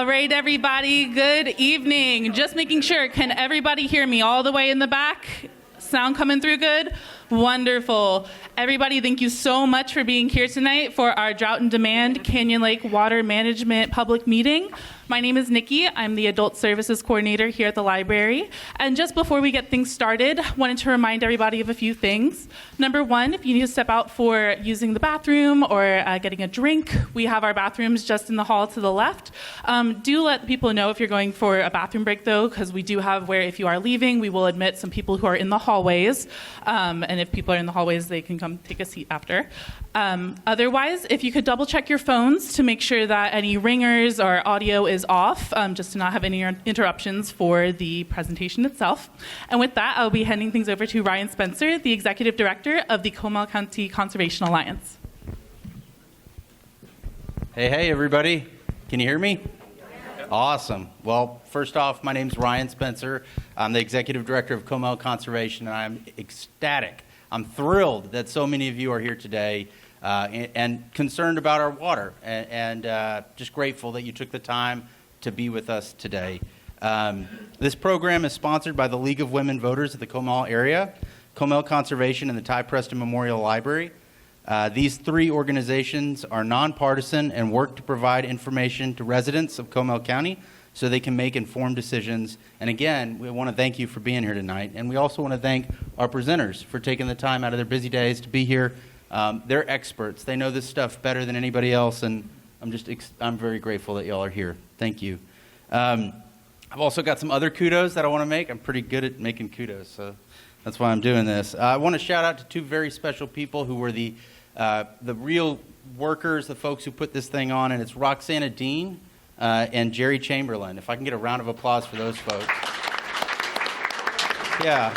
All right, everybody, good evening. Just making sure, can everybody hear me all the way in the back? Sound coming through good? Wonderful. Everybody, thank you so much for being here tonight for our Drought and Demand Canyon Lake Water Management public meeting. My name is Nikki. I'm the Adult Services Coordinator here at the library. And just before we get things started, I wanted to remind everybody of a few things. Number one, if you need to step out for using the bathroom or getting a drink, we have our bathrooms just in the hall to the left. Do let people know if you're going for a bathroom break, though, because we do have where if you are leaving, we will admit some people who are in the hallways. And if people are in the hallways, they can come take a seat after. Otherwise, if you could double check your phones to make sure that any ringers or audio is off, just to not have any interruptions for the presentation itself. And with that, I'll be handing things over to Ryan Spencer, the Executive Director of the Comal County Conservation Alliance. Hey, everybody. Can you hear me? Yeah. Awesome. Well, first off, my name's Ryan Spencer. I'm the Executive Director of Comal Conservation, and I'm ecstatic. I'm thrilled that so many of you are here today and concerned about our water, and just grateful that you took the time to be with us today. This program is sponsored by the League of Women Voters of the Comal area, Comal Conservation, and the Ty Preston Memorial Library. These three organizations are nonpartisan and work to provide information to residents of Comal County so they can make informed decisions. And again, we want to thank you for being here tonight. And we also want to thank our presenters for taking the time out of their busy days to be here. They're experts. They know this stuff better than anybody else, and I'm very grateful that y'all are here. Thank you. I've also got some other kudos that I want to make. I'm pretty good at making kudos, so that's why I'm doing this. I want to shout out to two very special people who were the real workers, the folks who put this thing on, and it's Roxana Dean and Jerry Chamberlain. If I can get a round of applause for those folks. Yeah.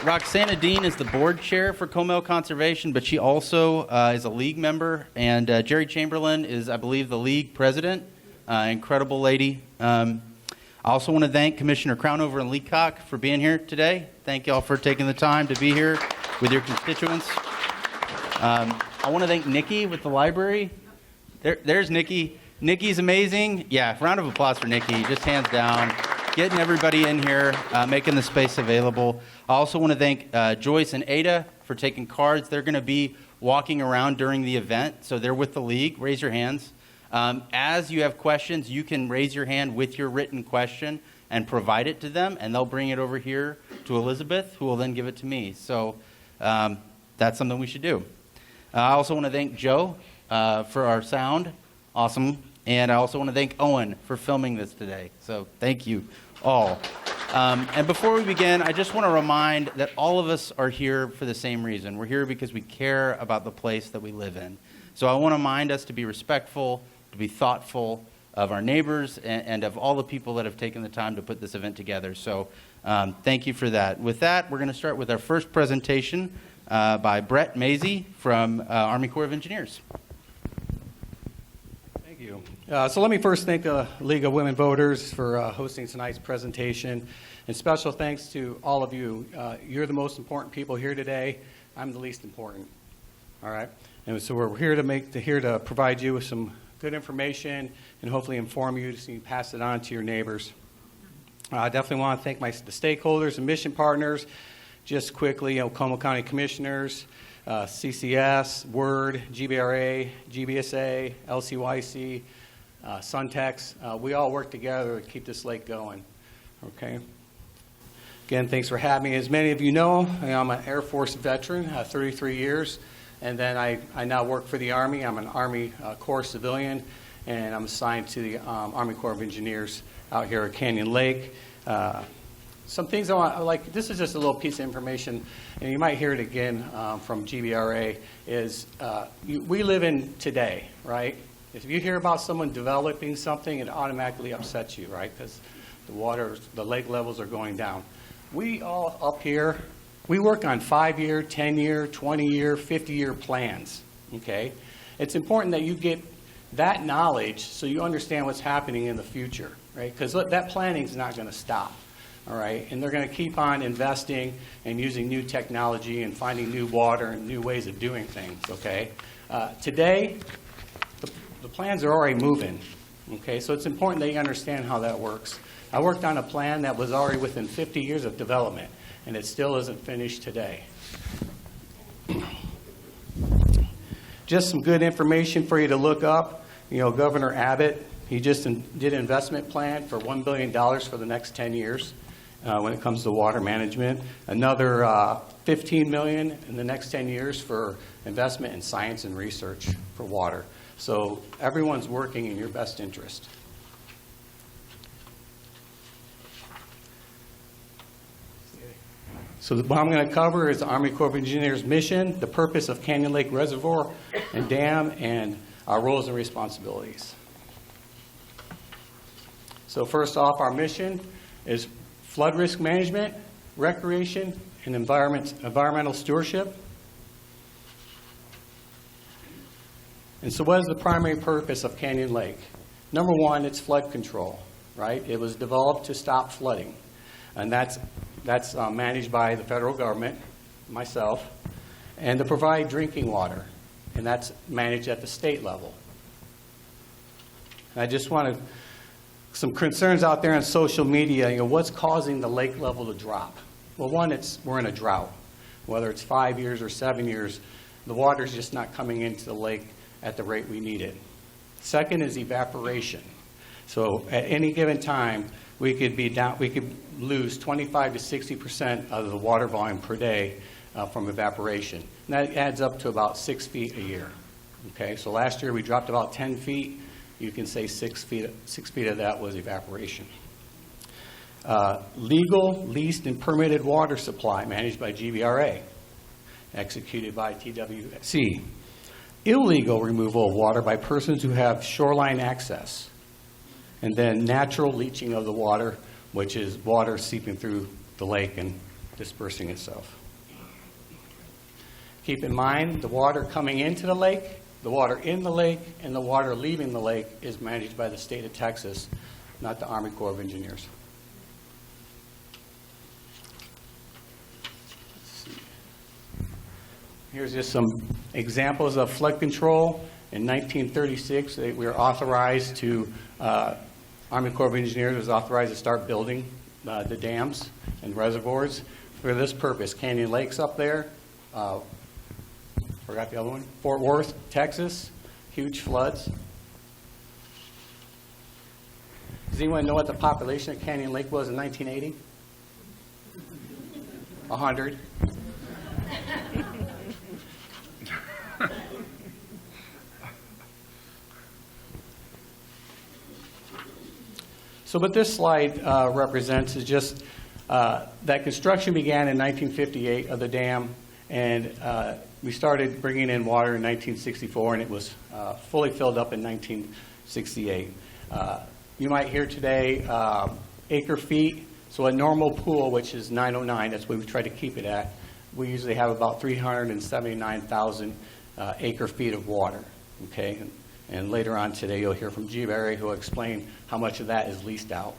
Roxana Dean is the board chair for Comal Conservation, but she also is a league member. And Jerry Chamberlain is, I believe, the league president. Incredible lady. I also want to thank Commissioner Crownover and Leacock for being here today. Thank you all for taking the time to be here with your constituents. I want to thank Nikki with the library. There's Nikki. Nikki's amazing. Yeah, round of applause for Nikki, just hands down. Getting everybody in here, making the space available. I also want to thank Joyce and Ada for taking cards. They're going to be walking around during the event, so they're with the league. Raise your hands. As you have questions, you can raise your hand with your written question and provide it to them, and they'll bring it over here to Elizabeth, who will then give it to me. So that's something we should do. I also want to thank Joe for our sound. Awesome. And I also want to thank Owen for filming this today. So thank you all. And before we begin, I just want to remind that all of us are here for the same reason. We're here because we care about the place that we live in. So I want to remind us to be respectful, to be thoughtful of our neighbors, and of all the people that have taken the time to put this event together. So thank you for that. With that, we're going to start with our first presentation by Brett Mazey from Army Corps of Engineers. Thank you. So let me first thank the League of Women Voters for hosting tonight's presentation. And special thanks to all of you. You're the most important people here today. I'm the least important. All right? And so we're here to provide you with some good information and hopefully inform you so you can pass it on to your neighbors. I definitely want to thank the stakeholders and mission partners. Just quickly, Comal County Commissioners, CCS, WORD, GBRA, GBSA, LCYC, Suntex. We all work together to keep this lake going. Okay. Again, thanks for having me. As many of you know, I'm an Air Force veteran, 33 years. And then I now work for the Army. I'm an Army Corps civilian, and I'm assigned to the Army Corps of Engineers out here at Canyon Lake. Some things I want, like, this is just a little piece of information, and you might hear it again from GBRA, is we live in today, right? If you hear about someone developing something, it automatically upsets you, right? Because the lake levels are going down. We all up here, we work on 5-year, 10-year, 20-year, 50-year plans, okay? It's important that you get that knowledge so you understand what's happening in the future, right? Because that planning is not going to stop, all right? And they're going to keep on investing and using new technology and finding new water and new ways of doing things, okay? Today, the plans are already moving, Okay, so it's important that you understand how that works. I worked on a plan that was already within 50 years of development, and it still isn't finished today. Just some good information for you to look up. You know, Governor Abbott, he just did an investment plan for $1 billion for the next 10 years when it comes to water management. Another $15 million in the next 10 years for investment in science and research for water. So everyone's working in your best interest. So what I'm going to cover is the Army Corps of Engineers mission, the purpose of Canyon Lake Reservoir and Dam, and our roles and responsibilities. So first off, our mission is flood risk management, recreation, and environmental stewardship. And so what is the primary purpose of Canyon Lake? Number one, it's flood control, right? It was developed to stop flooding. And that's managed by the federal government, myself, and to provide drinking water. And that's managed at the state level. And I just wanted some concerns out there on social media, you know, what's causing the lake level to drop? Well, one, we're in a drought. Whether it's 5 years or 7 years, the water's just not coming into the lake at the rate we need it. Second is evaporation. So at any given time, we could lose 25 to 60% of the water volume per day from evaporation. And that adds up to about 6 feet a year. Okay, so last year we dropped about 10 feet. You can say 6 feet of that was evaporation. Legal, leased, and permitted water supply managed by GBRA, executed by TWC. Illegal removal of water by persons who have shoreline access. And then natural leaching of the water, which is water seeping through the lake and dispersing itself. Keep in mind, the water coming into the lake, the water in the lake, and the water leaving the lake is managed by the state of Texas, not the Army Corps of Engineers. Here's just some examples of flood control. In 1936, we were authorized to, Army Corps of Engineers was authorized to start building the dams and reservoirs for this purpose. Canyon Lake's up there. Forgot the other one. Fort Worth, Texas, huge floods. Does anyone know what the population of Canyon Lake was in 1980? 100. So what this slide represents is just that construction began in 1958 of the dam, and we started bringing in water in 1964, and it was fully filled up in 1968. You might hear today acre feet. So a normal pool, which is 909, that's what we try to keep it at, we usually have about 379,000 acre feet of water, okay? And later on today, you'll hear from GBRA, who will explain how much of that is leased out.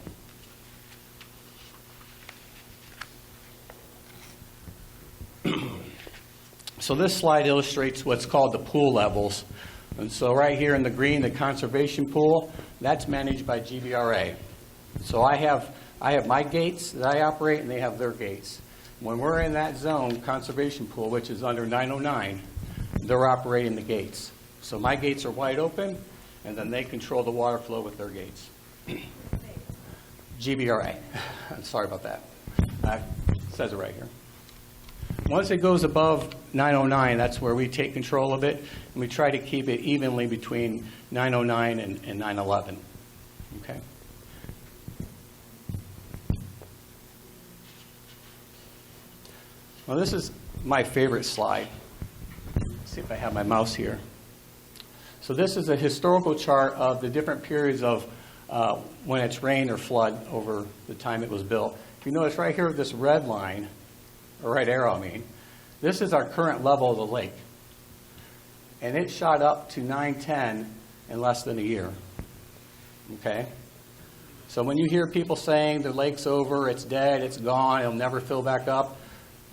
So this slide illustrates what's called the pool levels. And so right here in the green, the conservation pool, that's managed by GBRA. So I have my gates that I operate, and they have their gates. When we're in that zone, conservation pool, which is under 909, they're operating the gates. So my gates are wide open, and then they control the water flow with their gates. GBRA. I'm sorry about that. It says it right here. Once it goes above 909, that's where we take control of it, and we try to keep it evenly between 909 and 911. Okay. Well, this is my favorite slide. Let's see if I have my mouse here. So this is a historical chart of the different periods of when it's rained or flood over the time it was built. If you notice right here, this red line, or red arrow, I mean, this is our current level of the lake. And it shot up to 910 in less than a year. Okay? So when you hear people saying the lake's over, it's dead, it's gone, it'll never fill back up,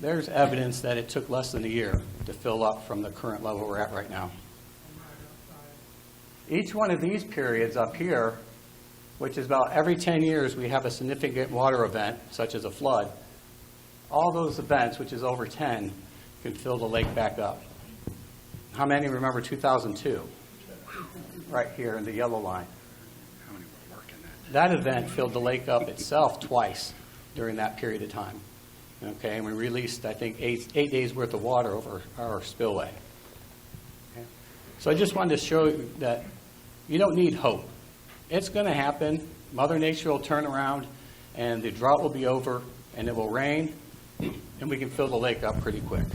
there's evidence that it took less than a year to fill up from the current level we're at right now. Each one of these periods up here which is about every 10 years we have a significant water event, such as a flood. All those events, which is over 10, can fill the lake back up. How many remember 2002? Right here in the yellow line. That event filled the lake up itself twice during that period of time. Okay, and we released, I think, eight days worth of water over our spillway. Okay. So I just wanted to show you that you don't need hope. It's going to happen. Mother Nature will turn around, and the drought will be over, and it will rain, and we can fill the lake up pretty quick.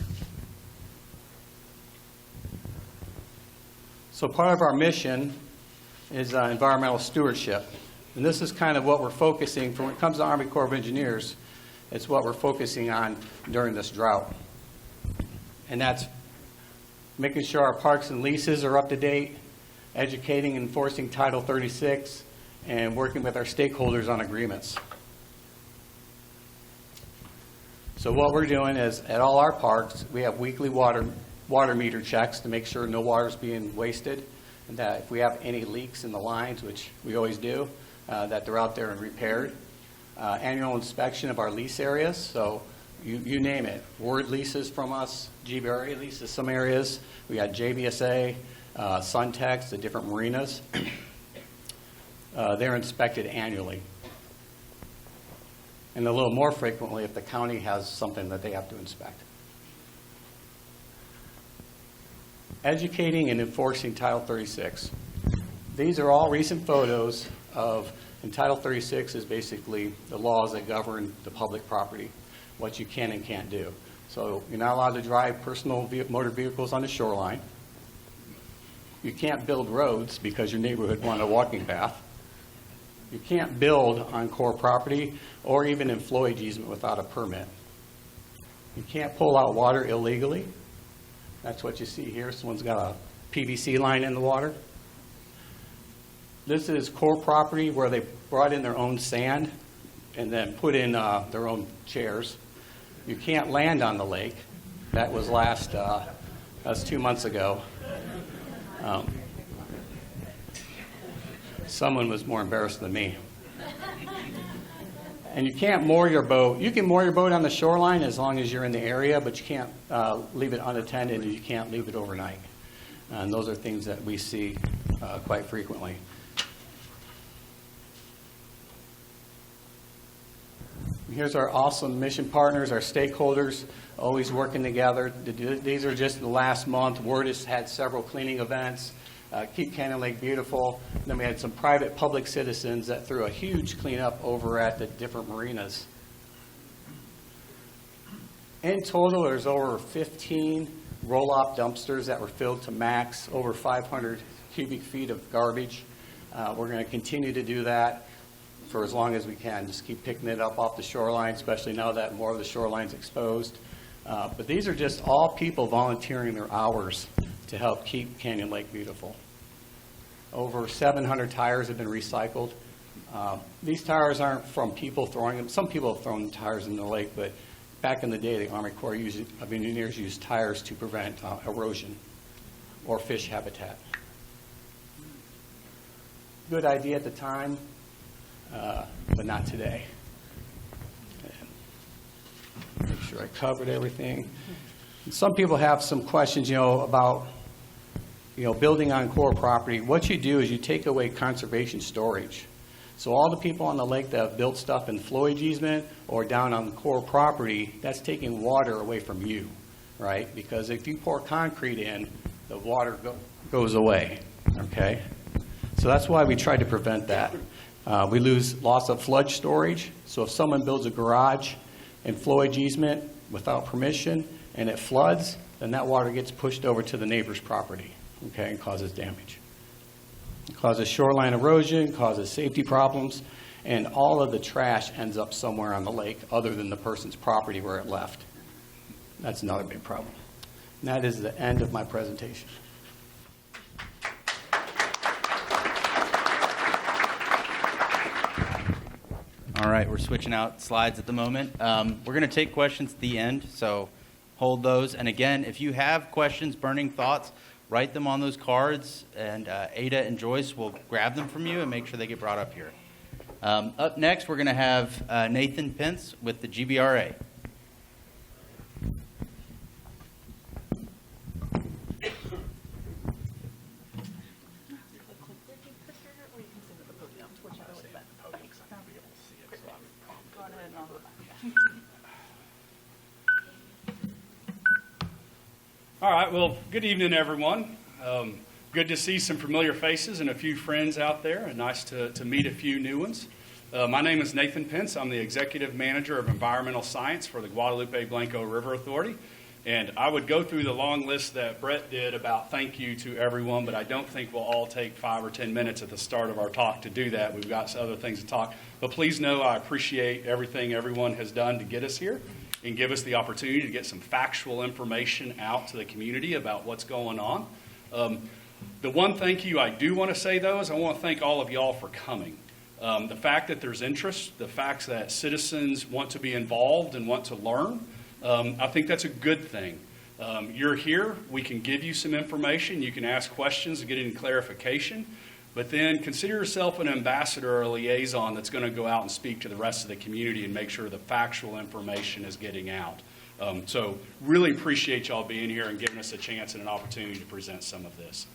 So part of our mission is environmental stewardship. And this is kind of what we're focusing, for when it comes to Army Corps of Engineers, it's what we're focusing on during this drought. And that's making sure our parks and leases are up to date, educating and enforcing Title 36, and working with our stakeholders on agreements. So what we're doing is, at all our parks, we have weekly water meter checks to make sure no water is being wasted, and that if we have any leaks in the lines, which we always do, that they're out there and repaired. Annual inspection of our lease areas, so you name it. Word leases from us, GBRA leases some areas. We got JBSA, Suntex, the different marinas. They're inspected annually. And a little more frequently if the county has something that they have to inspect. Educating and enforcing Title 36. These are all recent photos of, and Title 36 is basically the laws that govern the public property, what you can and can't do. So you're not allowed to drive personal motor vehicles on the shoreline. You can't build roads because your neighborhood wanted a walking path. You can't build on Corps property or even in flowage easement without a permit. You can't pull out water illegally. That's what you see here. Someone's got a PVC line in the water. This is Corps property where they brought in their own sand and then put in their own chairs. You can't land on the lake. That was that's 2 months ago. Someone was more embarrassed than me. And you can't moor your boat. You can moor your boat on the shoreline as long as you're in the area, but you can't leave it unattended and you can't leave it overnight. And those are things that we see quite frequently. Here's our awesome mission partners, our stakeholders, always working together. These are just the last month. Word has had several cleaning events. Keep Canyon Lake beautiful. And then we had some private public citizens that threw a huge cleanup over at the different marinas. In total, there's over 15 roll-off dumpsters that were filled to max, over 500 cubic feet of garbage. We're going to continue to do that for as long as we can. Just keep picking it up off the shoreline, especially now that more of the shoreline's exposed. But these are just all people volunteering their hours to help keep Canyon Lake beautiful. Over 700 tires have been recycled. These tires aren't from people throwing them. Some people have thrown tires in the lake, but back in the day, the Army Corps of Engineers used tires to prevent erosion or fish habitat. Good idea at the time, but not today. Make sure I covered everything. Some people have some questions, about, building on Corps property. What you do is you take away conservation storage. So all the people on the lake that have built stuff in flowage easement or down on Corps property, that's taking water away from you, right? Because if you pour concrete in, the water goes away, okay? So that's why we try to prevent that. We lose loss of flood storage. So if someone builds a garage in flowage easement without permission and it floods, then that water gets pushed over to the neighbor's property, okay, and causes damage. It causes shoreline erosion, causes safety problems, and all of the trash ends up somewhere on the lake other than the person's property where it left. That's another big problem. And that is the end of my presentation. All right, we're switching out slides at the moment. We're going to take questions at the end, so hold those. And again, if you have questions, burning thoughts, write them on those cards, and Ada and Joyce will grab them from you and make sure they get brought up here. Up next, we're going to have Nathan Pence with the GBRA. All right, well, good evening, everyone. Good to see some familiar faces and a few friends out there, and nice to meet a few new ones. My name is Nathan Pence. I'm the Executive Manager of Environmental Science for the Guadalupe-Blanco River Authority. And I would go through the long list that Brett did about thank you to everyone, but I don't think we'll all take 5 or 10 minutes at the start of our talk to do that. We've got some other things to talk. But please know I appreciate everything everyone has done to get us here and give us the opportunity to get some factual information out to the community about what's going on. The one thank you I do want to say, though, is I want to thank all of y'all for coming. The fact that there's interest, the fact that citizens want to be involved and want to learn, I think that's a good thing. You're here. We can give you some information. You can ask questions and get any clarification. But then consider yourself an ambassador or a liaison that's going to go out and speak to the rest of the community and make sure the factual information is getting out. So really appreciate y'all being here and giving us a chance and an opportunity to present some of this.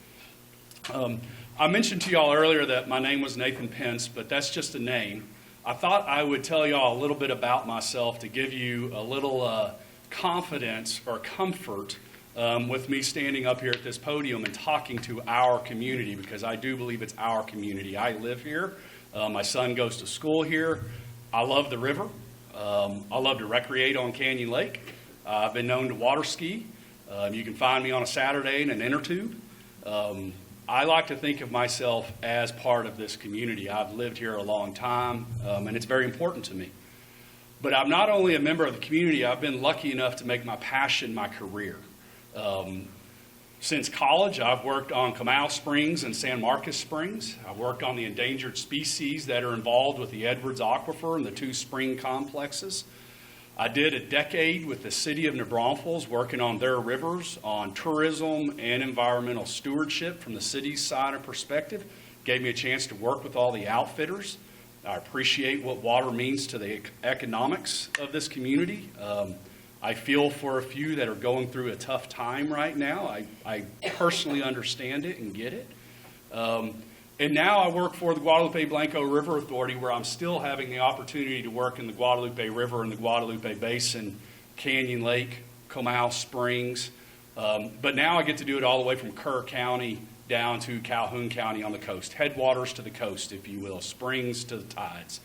I mentioned to y'all earlier that my name was Nathan Pence, but that's just a name. I thought I would tell y'all a little bit about myself to give you a little confidence or comfort with me standing up here at this podium and talking to our community, because I do believe it's our community. I live here. My son goes to school here. I love the river. I love to recreate on Canyon Lake. I've been known to water ski. You can find me on a Saturday in an inner tube. I like to think of myself as part of this community. I've lived here a long time, and it's very important to me. But I'm not only a member of the community, I've been lucky enough to make my passion my career. Since college, I've worked on Comal Springs and San Marcos Springs. I've worked on the endangered species that are involved with the Edwards Aquifer and the 2 spring complexes. I did a decade with the city of New Braunfels working on their rivers, on tourism and environmental stewardship from the city's side of perspective. Gave me a chance to work with all the outfitters. I appreciate what water means to the economics of this community. I feel for a few that are going through a tough time right now. I personally understand it and get it. And now I work for the Guadalupe-Blanco River Authority, where I'm still having the opportunity to work in the Guadalupe River and the Guadalupe Basin, Canyon Lake, Comal Springs. But now I get to do it all the way from Kerr County down to Calhoun County on the coast, headwaters to the coast, if you will, springs to the tides.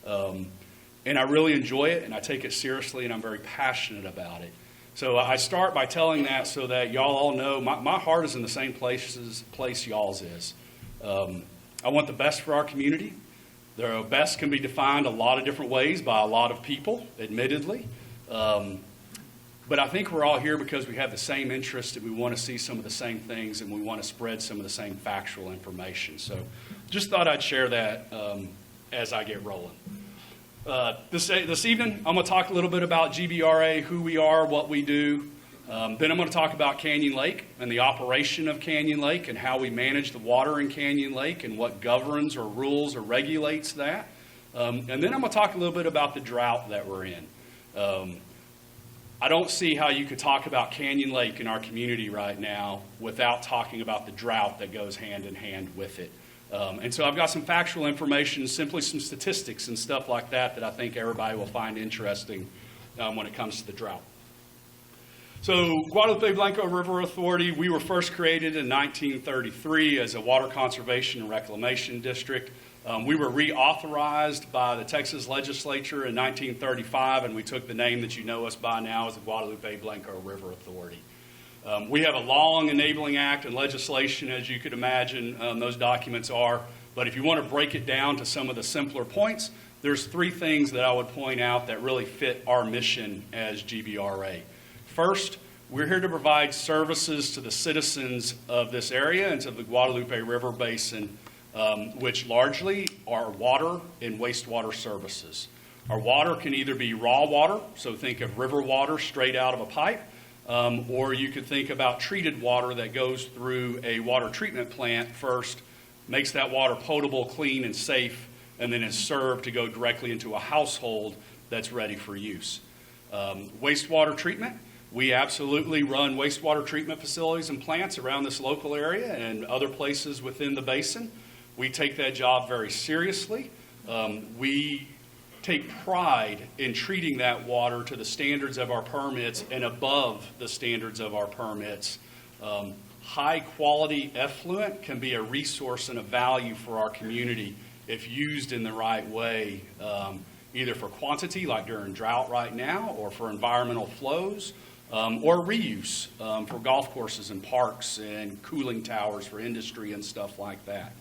And I really enjoy it, and I take it seriously, and I'm very passionate about it. So I start by telling that so that y'all all know my heart is in the same place y'all's is. I want the best for our community. The best can be defined a lot of different ways by a lot of people, admittedly. But I think we're all here because we have the same interest, and we want to see some of the same things, and we want to spread some of the same factual information. So just thought I'd share that as I get rolling. This evening, I'm going to talk a little bit about GBRA, who we are, what we do. Then I'm going to talk about Canyon Lake and the operation of Canyon Lake and how we manage the water in Canyon Lake and what governs or rules or regulates that. And then I'm going to talk a little bit about the drought that we're in. I don't see how you could talk about Canyon Lake in our community right now without talking about the drought that goes hand in hand with it. And so I've got some factual information, simply some statistics and stuff like that I think everybody will find interesting when it comes to the drought. So Guadalupe-Blanco River Authority, we were first created in 1933 as a water conservation and reclamation district. We were reauthorized by the Texas legislature in 1935, and we took the name that you know us by now as the Guadalupe-Blanco River Authority. We have a long enabling act and legislation, as you could imagine, those documents are. But if you want to break it down to some of the simpler points, there's 3 things that I would point out that really fit our mission as GBRA. First, we're here to provide services to the citizens of this area and to the Guadalupe River Basin, which largely are water and wastewater services. Our water can either be raw water, so think of river water straight out of a pipe, or you could think about treated water that goes through a water treatment plant first, makes that water potable, clean, and safe and then is served to go directly into a household that's ready for use. Wastewater treatment. We absolutely run wastewater treatment facilities and plants around this local area and other places within the basin. We take that job very seriously. We take pride in treating that water to the standards of our permits and above the standards of our permits. High quality effluent can be a resource and a value for our community if used in the right way, either for quantity like during drought right now, or for environmental flows, or reuse for golf courses and parks and cooling towers for industry and stuff like that.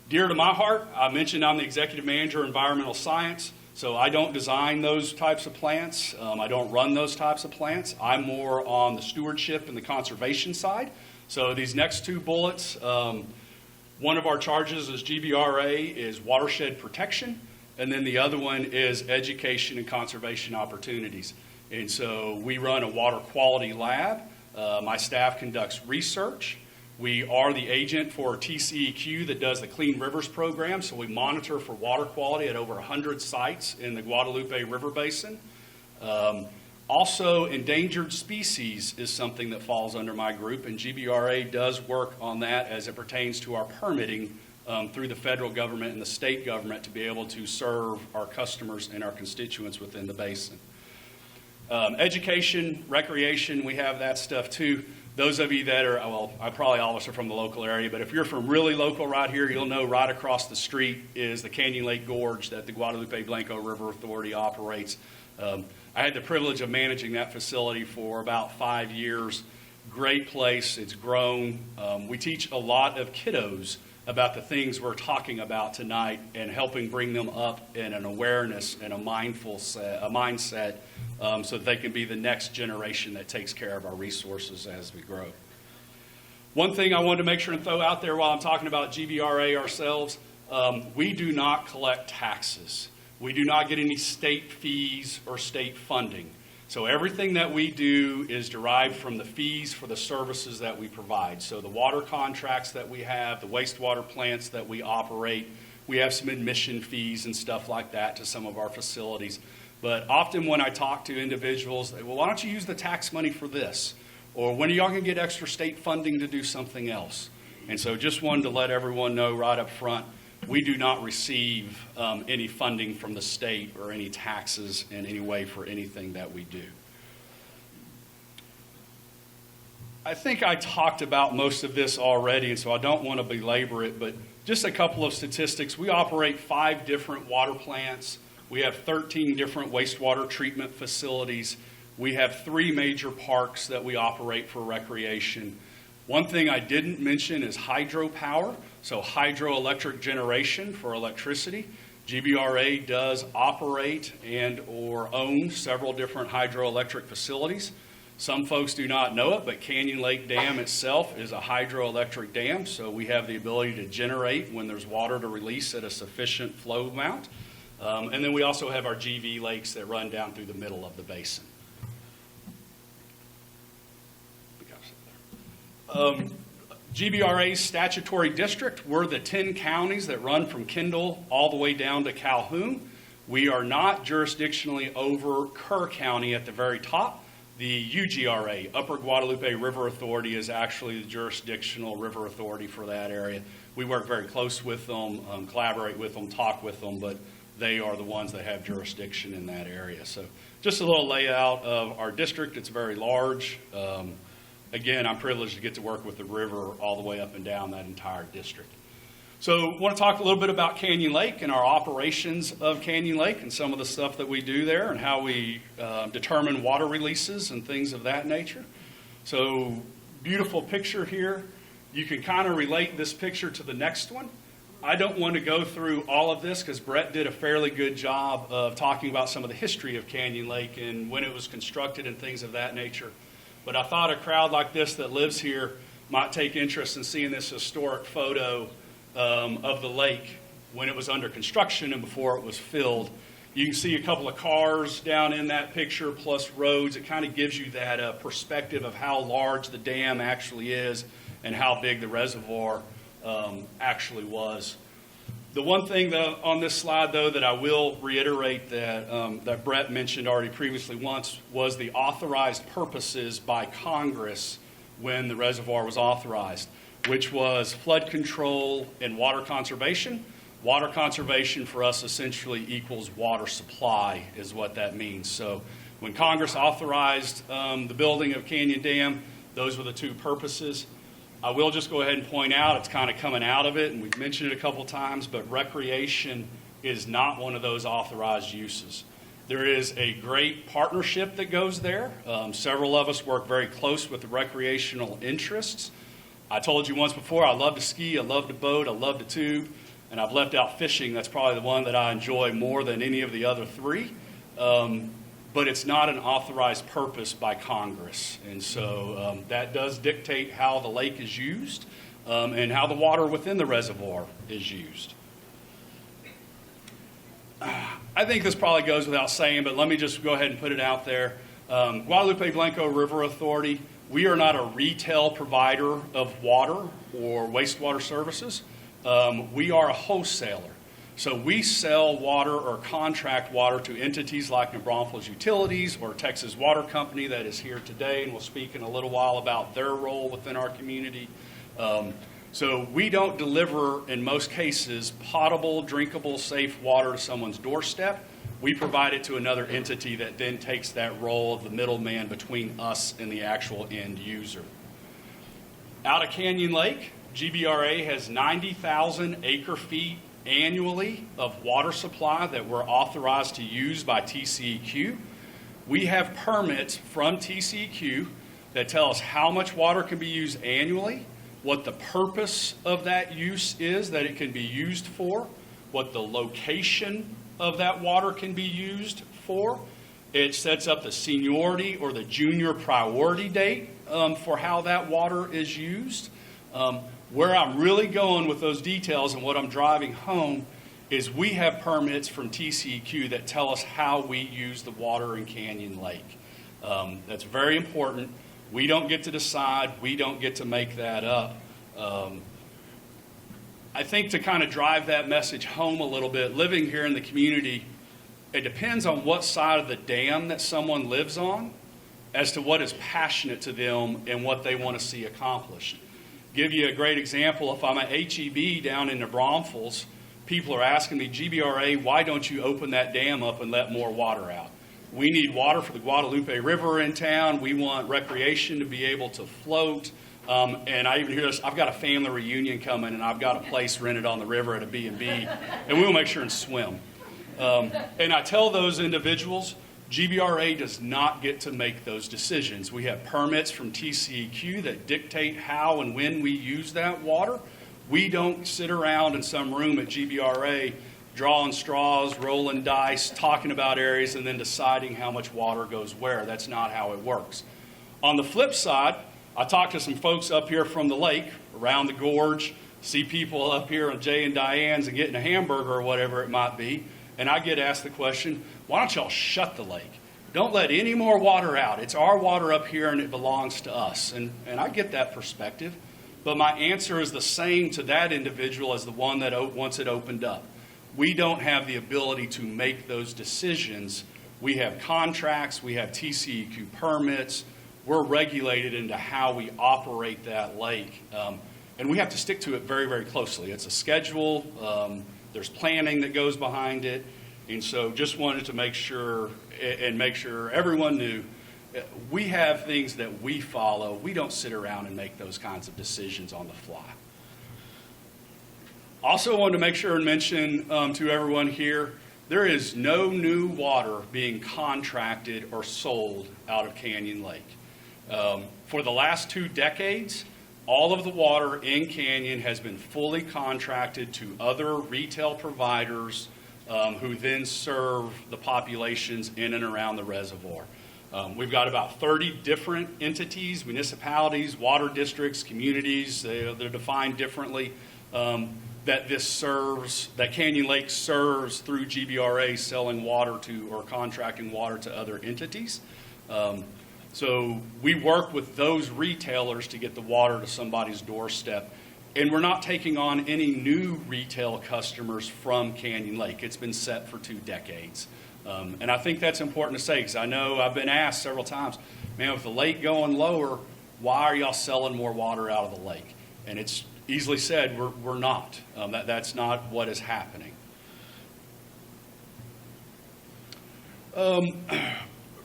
Dear to my heart, I mentioned I'm the executive manager of environmental science, so I don't design those types of plants. I don't run those types of plants. I'm more on the stewardship and the conservation side. So these next two bullets, one of our charges as GBRA is watershed protection, and then the other one is education and conservation opportunities. And so we run a water quality lab. My staff conducts research. We are the agent for TCEQ that does the Clean Rivers program, so we monitor for water quality at over 100 sites in the Guadalupe River Basin. Also, endangered species is something that falls under my group, and GBRA does work on that as it pertains to our permitting through the federal government and the state government to be able to serve our customers and our constituents within the basin. Education, recreation, we have that stuff too. Those of you that are, well, probably all of us are from the local area, but if you're from really local right here, you'll know right across the street is the Canyon Lake Gorge that the Guadalupe-Blanco River Authority operates. I had the privilege of managing that facility for about 5 years. Great place, it's grown. We teach a lot of kiddos about the things we're talking about tonight and helping bring them up in an awareness and a mindset so that they can be the next generation that takes care of our resources as we grow. One thing I wanted to make sure and throw out there while I'm talking about GBRA ourselves, we do not collect taxes. We do not get any state fees or state funding. So everything that we do is derived from the fees for the services that we provide. So the water contracts that we have, the wastewater plants that we operate, we have some admission fees and stuff like that to some of our facilities. But often when I talk to individuals, they say, well, why don't you use the tax money for this? Or when are y'all going to get extra state funding to do something else? And so just wanted to let everyone know right up front, we do not receive any funding from the state or any taxes in any way for anything that we do. I think I talked about most of this already, and so I don't want to belabor it, but just a couple of statistics. We operate 5 different water plants. We have 13 different wastewater treatment facilities. We have 3 major parks that we operate for recreation. One thing I didn't mention is hydropower, so hydroelectric generation for electricity. GBRA does operate and or own several different hydroelectric facilities. Some folks do not know it, but Canyon Lake Dam itself is a hydroelectric dam, so we have the ability to generate when there's water to release at a sufficient flow amount. And then we also have our GV lakes that run down through the middle of the basin. GBRA's statutory district, we're the 10 counties that run from Kendall all the way down to Calhoun. We are not jurisdictionally over Kerr County at the very top. The UGRA, Upper Guadalupe River Authority, is actually the jurisdictional river authority for that area. We work very close with them, collaborate with them, talk with them, but they are the ones that have jurisdiction in that area. So just a little layout of our district. It's very large. Again, I'm privileged to get to work with the river all the way up and down that entire district. So I want to talk a little bit about Canyon Lake and our operations of Canyon Lake and some of the stuff that we do there and how we determine water releases and things of that nature. So beautiful picture here. You can kind of relate this picture to the next one. I don't want to go through all of this because Brett did a fairly good job of talking about some of the history of Canyon Lake and when it was constructed and things of that nature. But I thought a crowd like this that lives here might take interest in seeing this historic photo of the lake when it was under construction and before it was filled. You can see a couple of cars down in that picture plus roads. It kind of gives you that perspective of how large the dam actually is and how big the reservoir actually was. The one thing though, on this slide, though, that I will reiterate that Brett mentioned already previously once was the authorized purposes by Congress when the reservoir was authorized, which was flood control and water conservation. Water conservation for us essentially equals water supply is what that means. So when Congress authorized the building of Canyon Dam, those were the two purposes. I will just go ahead and point out, it's kind of coming out of it, and we've mentioned it a couple times, but recreation is not one of those authorized uses. There is a great partnership that goes there. Several of us work very close with the recreational interests. I told you once before, I love to ski, I love to boat, I love to tube, and I've left out fishing. That's probably the one that I enjoy more than any of the other three. But it's not an authorized purpose by Congress. And so that does dictate how the lake is used and how the water within the reservoir is used. I think this probably goes without saying, but let me just go ahead and put it out there. Guadalupe-Blanco River Authority, we are not a retail provider of water or wastewater services. We are a wholesaler. So we sell water or contract water to entities like New Braunfels Utilities or Texas Water Company that is here today, and we'll speak in a little while about their role within our community. So we don't deliver, in most cases, potable, drinkable, safe water to someone's doorstep. We provide it to another entity that then takes that role of the middleman between us and the actual end user. Out of Canyon Lake, GBRA has 90,000 acre-feet annually of water supply that we're authorized to use by TCEQ. We have permits from TCEQ that tell us how much water can be used annually, what the purpose of that use is that it can be used for, what the location of that water can be used for. It sets up the seniority or the junior priority date for how that water is used. Where I'm really going with those details and what I'm driving home is we have permits from TCEQ that tell us how we use the water in Canyon Lake. That's very important. We don't get to decide. We don't get to make that up. I think to kind of drive that message home a little bit, living here in the community, it depends on what side of the dam that someone lives on as to what is passionate to them and what they want to see accomplished. Give you a great example. If I'm at HEB down in New Braunfels, people are asking me, GBRA, why don't you open that dam up and let more water out? We need water for the Guadalupe River in town. We want recreation to be able to float. And I even hear this, I've got a family reunion coming and I've got a place rented on the river at a B&B and we'll make sure and swim. And I tell those individuals, GBRA does not get to make those decisions. We have permits from TCEQ that dictate how and when we use that water. We don't sit around in some room at GBRA drawing straws, rolling dice, talking about areas, and then deciding how much water goes where. That's not how it works. On the flip side, I talked to some folks up here from the lake, around the gorge, see people up here on Jay and Diane's and getting a hamburger or whatever it might be, and I get asked the question, why don't y'all shut the lake? Don't let any more water out. It's our water up here and it belongs to us. And I get that perspective, but my answer is the same to that individual as the one that wants it opened up. We don't have the ability to make those decisions. We have contracts, we have TCEQ permits, we're regulated into how we operate that lake. And we have to stick to it very, very closely. It's a schedule, there's planning that goes behind it. And so just wanted to make sure everyone knew we have things that we follow. We don't sit around and make those kinds of decisions on the fly. Also wanted to make sure and mention to everyone here, there is no new water being contracted or sold out of Canyon Lake. For the last 2 decades, all of the water in Canyon has been fully contracted to other retail providers who then serve the populations in and around the reservoir. We've got about 30 different entities, municipalities, water districts, communities, they're defined differently, that Canyon Lake serves through GBRA selling water to or contracting water to other entities. So we work with those retailers to get the water to somebody's doorstep. And we're not taking on any new retail customers from Canyon Lake. It's been set for 2 decades. And I think that's important to say, because I know I've been asked several times, man, with the lake going lower, why are y'all selling more water out of the lake? And it's easily said, we're not. That's not what is happening.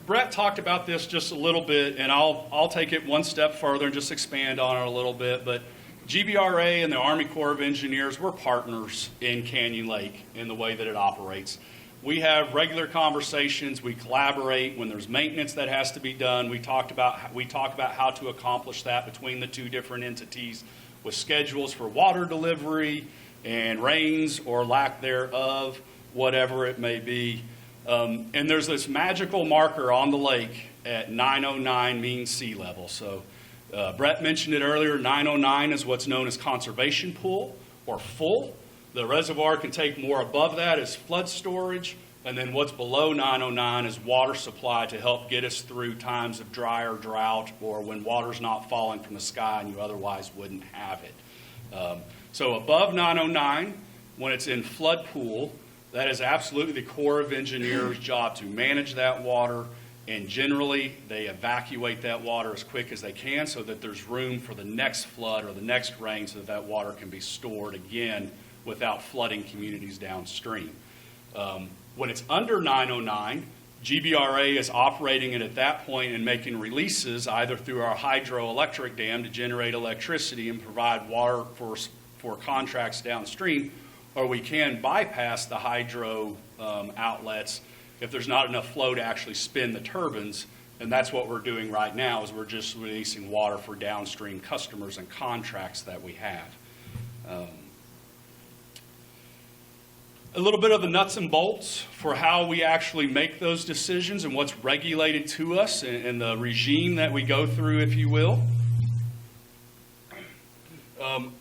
Brett talked about this just a little bit, and I'll take it one step further and just expand on it a little bit. But GBRA and the Army Corps of Engineers, we're partners in Canyon Lake in the way that it operates. We have regular conversations. We collaborate when there's maintenance that has to be done. We talk about how to accomplish that between the 2 different entities with schedules for water delivery and rains or lack thereof, whatever it may be. And there's this magical marker on the lake at 909 mean sea level. So Brett mentioned it earlier. 909 is what's known as conservation pool or full. The reservoir can take more above that as flood storage, and then what's below 909 is water supply to help get us through times of dry or drought, or when water's not falling from the sky and you otherwise wouldn't have it. So above 909, when it's in flood pool, that is absolutely the Corps of Engineers' job to manage that water, and generally they evacuate that water as quick as they can so that there's room for the next flood or the next rain so that that water can be stored again without flooding communities downstream. When it's under 909, GBRA is operating it at that point and making releases either through our hydroelectric dam to generate electricity and provide water for contracts downstream, or we can bypass the hydro outlets if there's not enough flow to actually spin the turbines. And that's what we're doing right now, is we're just releasing water for downstream customers and contracts that we have. A little bit of the nuts and bolts for how we actually make those decisions and what's regulated to us and the regime that we go through, if you will.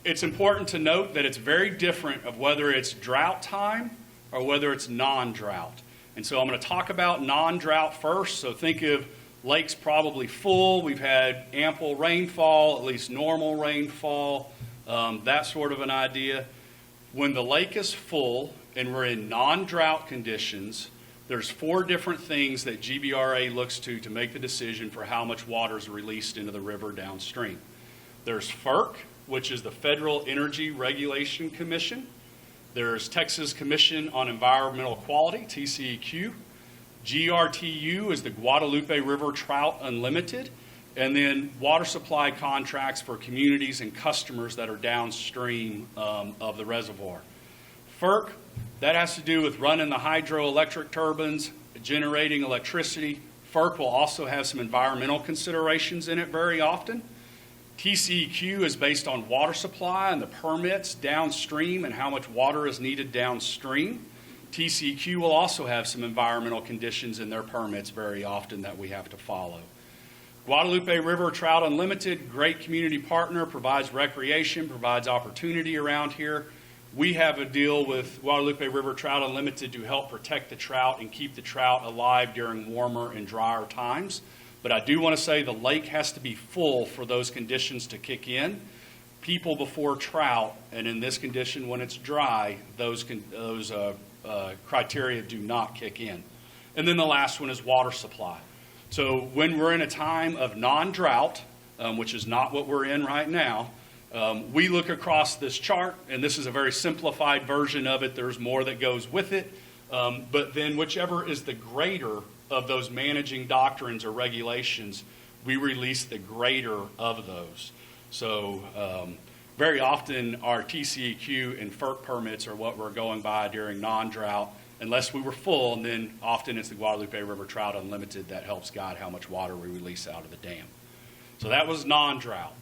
It's important to note that it's very different of whether it's drought time or whether it's non-drought. And so I'm going to talk about non-drought first. So think of lakes probably full. We've had ample rainfall, at least normal rainfall, that sort of an idea. When the lake is full and we're in non-drought conditions, there's 4 different things that GBRA looks to make the decision for how much water is released into the river downstream. There's FERC, which is the Federal Energy Regulation Commission. There's Texas Commission on Environmental Quality, TCEQ. GRTU is the Guadalupe River Trout Unlimited. And then water supply contracts for communities and customers that are downstream of the reservoir. FERC, that has to do with running the hydroelectric turbines, generating electricity. FERC will also have some environmental considerations in it very often. TCEQ is based on water supply and the permits downstream and how much water is needed downstream. TCEQ will also have some environmental conditions in their permits very often that we have to follow. Guadalupe River Trout Unlimited, great community partner, provides recreation, provides opportunity around here. We have a deal with Guadalupe River Trout Unlimited to help protect the trout and keep the trout alive during warmer and drier times. But I do want to say the lake has to be full for those conditions to kick in. People before trout, and in this condition when it's dry, those criteria do not kick in. And then the last one is water supply. So when we're in a time of non-drought, which is not what we're in right now, we look across this chart, and this is a very simplified version of it. There's more that goes with it. But then whichever is the greater of those managing doctrines or regulations, we release the greater of those. So very often our TCEQ and FERC permits are what we're going by during non-drought, unless we were full, and then often it's the Guadalupe River Trout Unlimited that helps guide how much water we release out of the dam. So that was non-drought.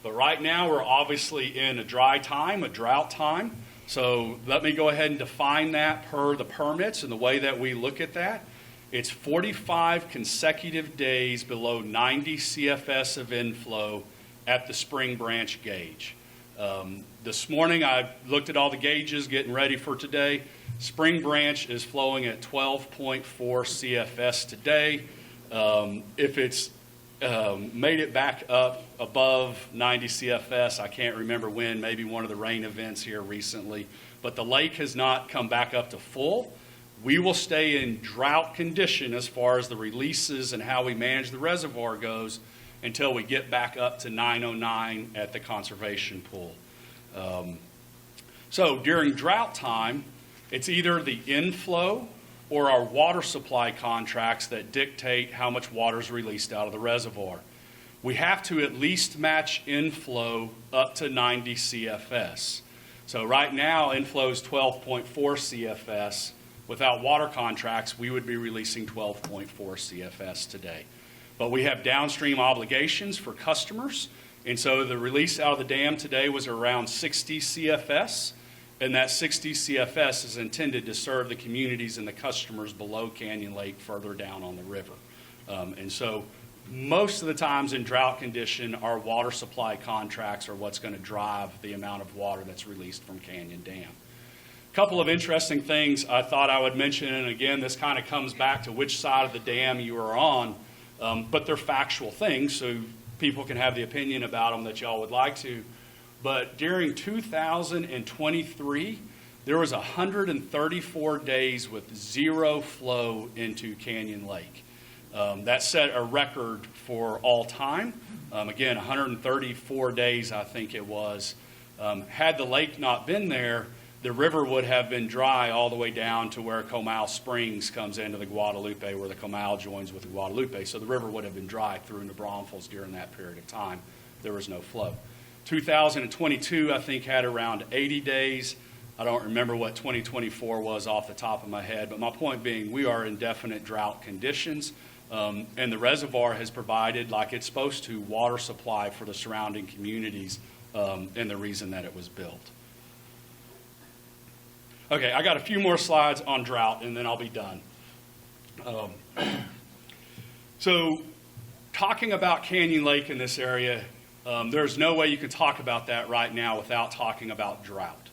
But right now we're obviously in a dry time, a drought time. So let me go ahead and define that per the permits and the way that we look at that. It's 45 consecutive days below 90 CFS of inflow at the Spring Branch gauge. This morning I looked at all the gauges getting ready for today. Spring Branch is flowing at 12.4 CFS today. If it's made it back up above 90 CFS. I can't remember when, maybe one of the rain events here recently, but the lake has not come back up to full. We will stay in drought condition as far as the releases and how we manage the reservoir goes until we get back up to 909 at the conservation pool. So during drought time, it's either the inflow or our water supply contracts that dictate how much water is released out of the reservoir. We have to at least match inflow up to 90 CFS. So right now, inflow is 12.4 CFS. Without water contracts, we would be releasing 12.4 CFS today. But we have downstream obligations for customers, and so the release out of the dam today was around 60 CFS. And that 60 CFS is intended to serve the communities and the customers below Canyon Lake further down on the river. And so most of the times in drought condition, our water supply contracts are what's going to drive the amount of water that's released from Canyon Dam. A couple of interesting things I thought I would mention, and again, this kind of comes back to which side of the dam you are on, but they're factual things, so people can have the opinion about them that y'all would like to. But during 2023, there was 134 days with zero flow into Canyon Lake. That set a record for all time. Again, 134 days, I think it was. Had the lake not been there, the river would have been dry all the way down to where Comal Springs comes into the Guadalupe, where the Comal joins with the Guadalupe. So the river would have been dry through into Braunfels during that period of time. There was no flow. 2022, I think, had around 80 days. I don't remember what 2024 was off the top of my head, but my point being, we are in definite drought conditions, and the reservoir has provided, like it's supposed to, water supply for the surrounding communities, and the reason that it was built. Okay, I got a few more slides on drought, and then I'll be done. So, talking about Canyon Lake in this area, there's no way you can talk about that right now without talking about drought.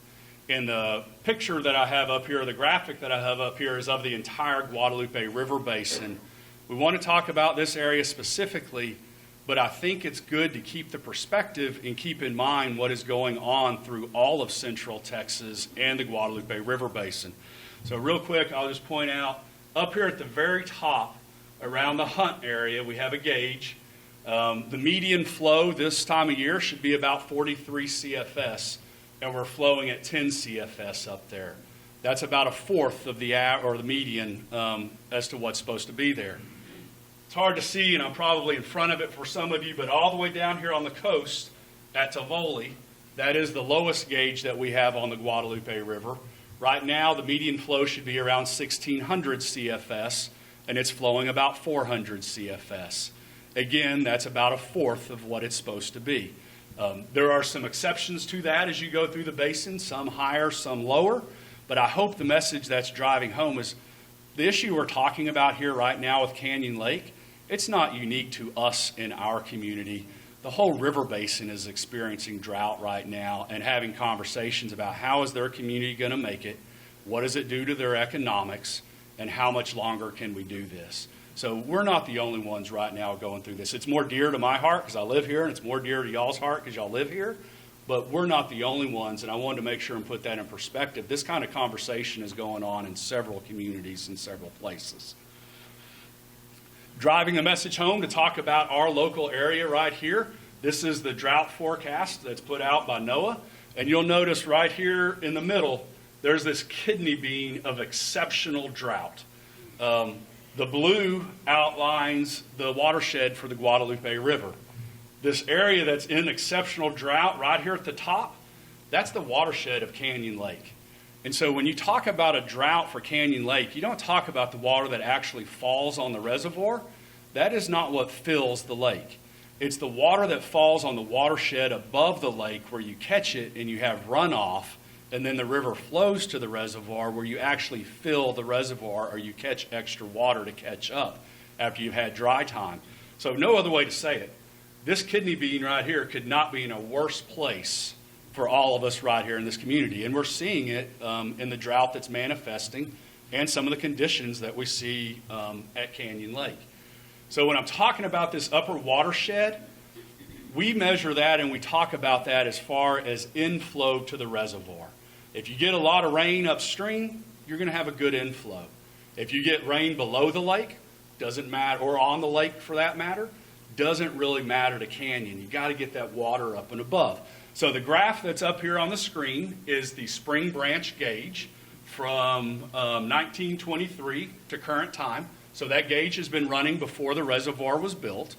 And the picture that I have up here, the graphic that I have up here, is of the entire Guadalupe River Basin. We want to talk about this area specifically, but I think it's good to keep the perspective and keep in mind what is going on through all of Central Texas and the Guadalupe River Basin. So real quick, I'll just point out, up here at the very top, around the Hunt area, we have a gauge. The median flow this time of year should be about 43 CFS, and we're flowing at 10 CFS up there. That's about a fourth of the median as to what's supposed to be there. It's hard to see, and I'm probably in front of it for some of you, but all the way down here on the coast at Tivoli, that is the lowest gauge that we have on the Guadalupe River. Right now, the median flow should be around 1,600 CFS, and it's flowing about 400 CFS. Again, that's about a fourth of what it's supposed to be. There are some exceptions to that as you go through the basin, some higher, some lower, but I hope the message that's driving home is the issue we're talking about here right now with Canyon Lake, it's not unique to us in our community. The whole river basin is experiencing drought right now and having conversations about how is their community going to make it, what does it do to their economics, and how much longer can we do this. So we're not the only ones right now going through this. It's more dear to my heart because I live here, and it's more dear to y'all's heart because y'all live here. But we're not the only ones, and I wanted to make sure and put that in perspective. This kind of conversation is going on in several communities in several places. Driving the message home to talk about our local area right here. This is the drought forecast that's put out by NOAA. And you'll notice right here in the middle, there's this kidney bean of exceptional drought. The blue outlines the watershed for the Guadalupe River. This area that's in exceptional drought right here at the top, that's the watershed of Canyon Lake. And so when you talk about a drought for Canyon Lake, you don't talk about the water that actually falls on the reservoir. That is not what fills the lake. It's the water that falls on the watershed above the lake where you catch it and you have runoff, and then the river flows to the reservoir where you actually fill the reservoir or you catch extra water to catch up after you've had dry time. So no other way to say it. This kidney bean right here could not be in a worse place for all of us right here in this community. And we're seeing it in the drought that's manifesting and some of the conditions that we see at Canyon Lake. So when I'm talking about this upper watershed, we measure that and we talk about that as far as inflow to the reservoir. If you get a lot of rain upstream, you're going to have a good inflow. If you get rain below the lake, doesn't matter, or on the lake for that matter, doesn't really matter to Canyon. You got to get that water up and above. So the graph that's up here on the screen is the spring branch gauge from 1923 to current time. So that gauge has been running before the reservoir was built.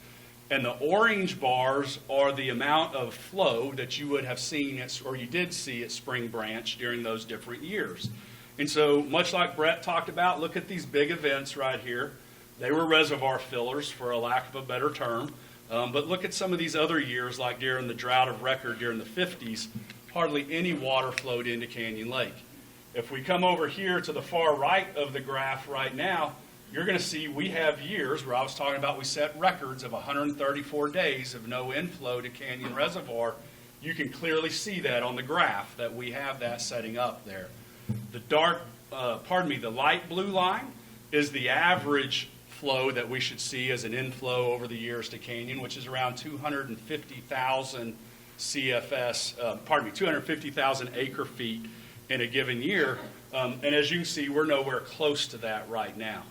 And the orange bars are the amount of flow that you would have seen, or you did see at Spring Branch during those different years. And so much like Brett talked about, look at these big events right here. They were reservoir fillers, for a lack of a better term. But look at some of these other years, like during the drought of record during the 50s, hardly any water flowed into Canyon Lake. If we come over here to the far right of the graph right now, you're going to see we have years where I was talking about we set records of 134 days of no inflow to Canyon Reservoir. You can clearly see that on the graph that we have that setting up there. The light blue line is the average flow that we should see as an inflow over the years to Canyon, which is around 250,000 250,000 acre feet in a given year. And as you can see, we're nowhere close to that right now.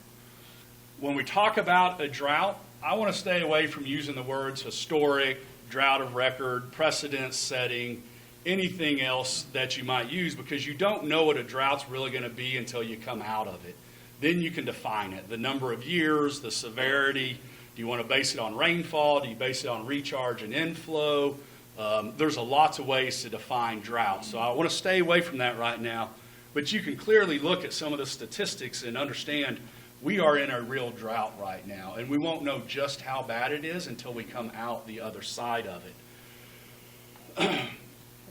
When we talk about a drought, I want to stay away from using the words historic, drought of record, precedent setting, anything else that you might use, because you don't know what a drought's really going to be until you come out of it. Then you can define it. The number of years, the severity. Do you want to base it on rainfall? Do you base it on recharge and inflow? There's lots of ways to define drought. So I want to stay away from that right now. But you can clearly look at some of the statistics and understand we are in a real drought right now, and we won't know just how bad it is until we come out the other side of it.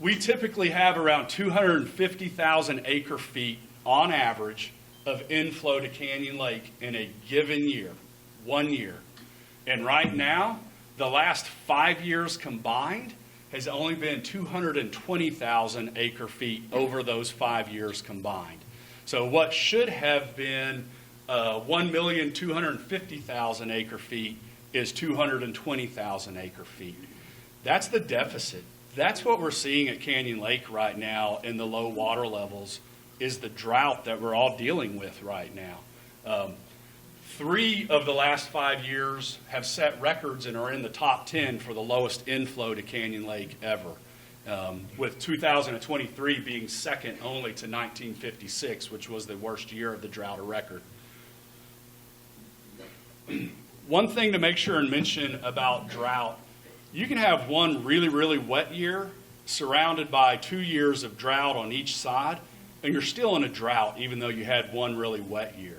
We typically have around 250,000 acre feet on average of inflow to Canyon Lake in a given year, 1 year. And right now, the last 5 years combined has only been 220,000 acre feet over those 5 years combined. So what should have been 1,250,000 acre feet is 220,000 acre feet. That's the deficit. That's what we're seeing at Canyon Lake right now in the low water levels, is the drought that we're all dealing with right now. 3 of the last 5 years have set records and are in the top 10 for the lowest inflow to Canyon Lake ever, with 2023 being second only to 1956, which was the worst year of the drought of record. One thing to make sure and mention about drought, you can have one really, really wet year surrounded by 2 years of drought on each side, and you're still in a drought even though you had one really wet year.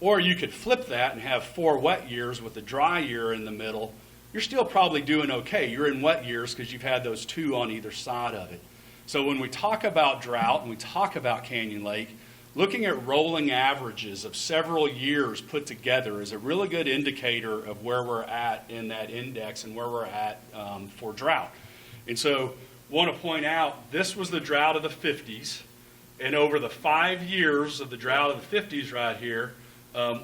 Or you could flip that and have 4 wet years with a dry year in the middle. You're still probably doing okay. You're in wet years because you've had those 2 on either side of it. So when we talk about drought and we talk about Canyon Lake, looking at rolling averages of several years put together is a really good indicator of where we're at in that index and where we're at for drought. And so I want to point out, this was the drought of the 50s. And over the 5 years of the drought of the 50s right here,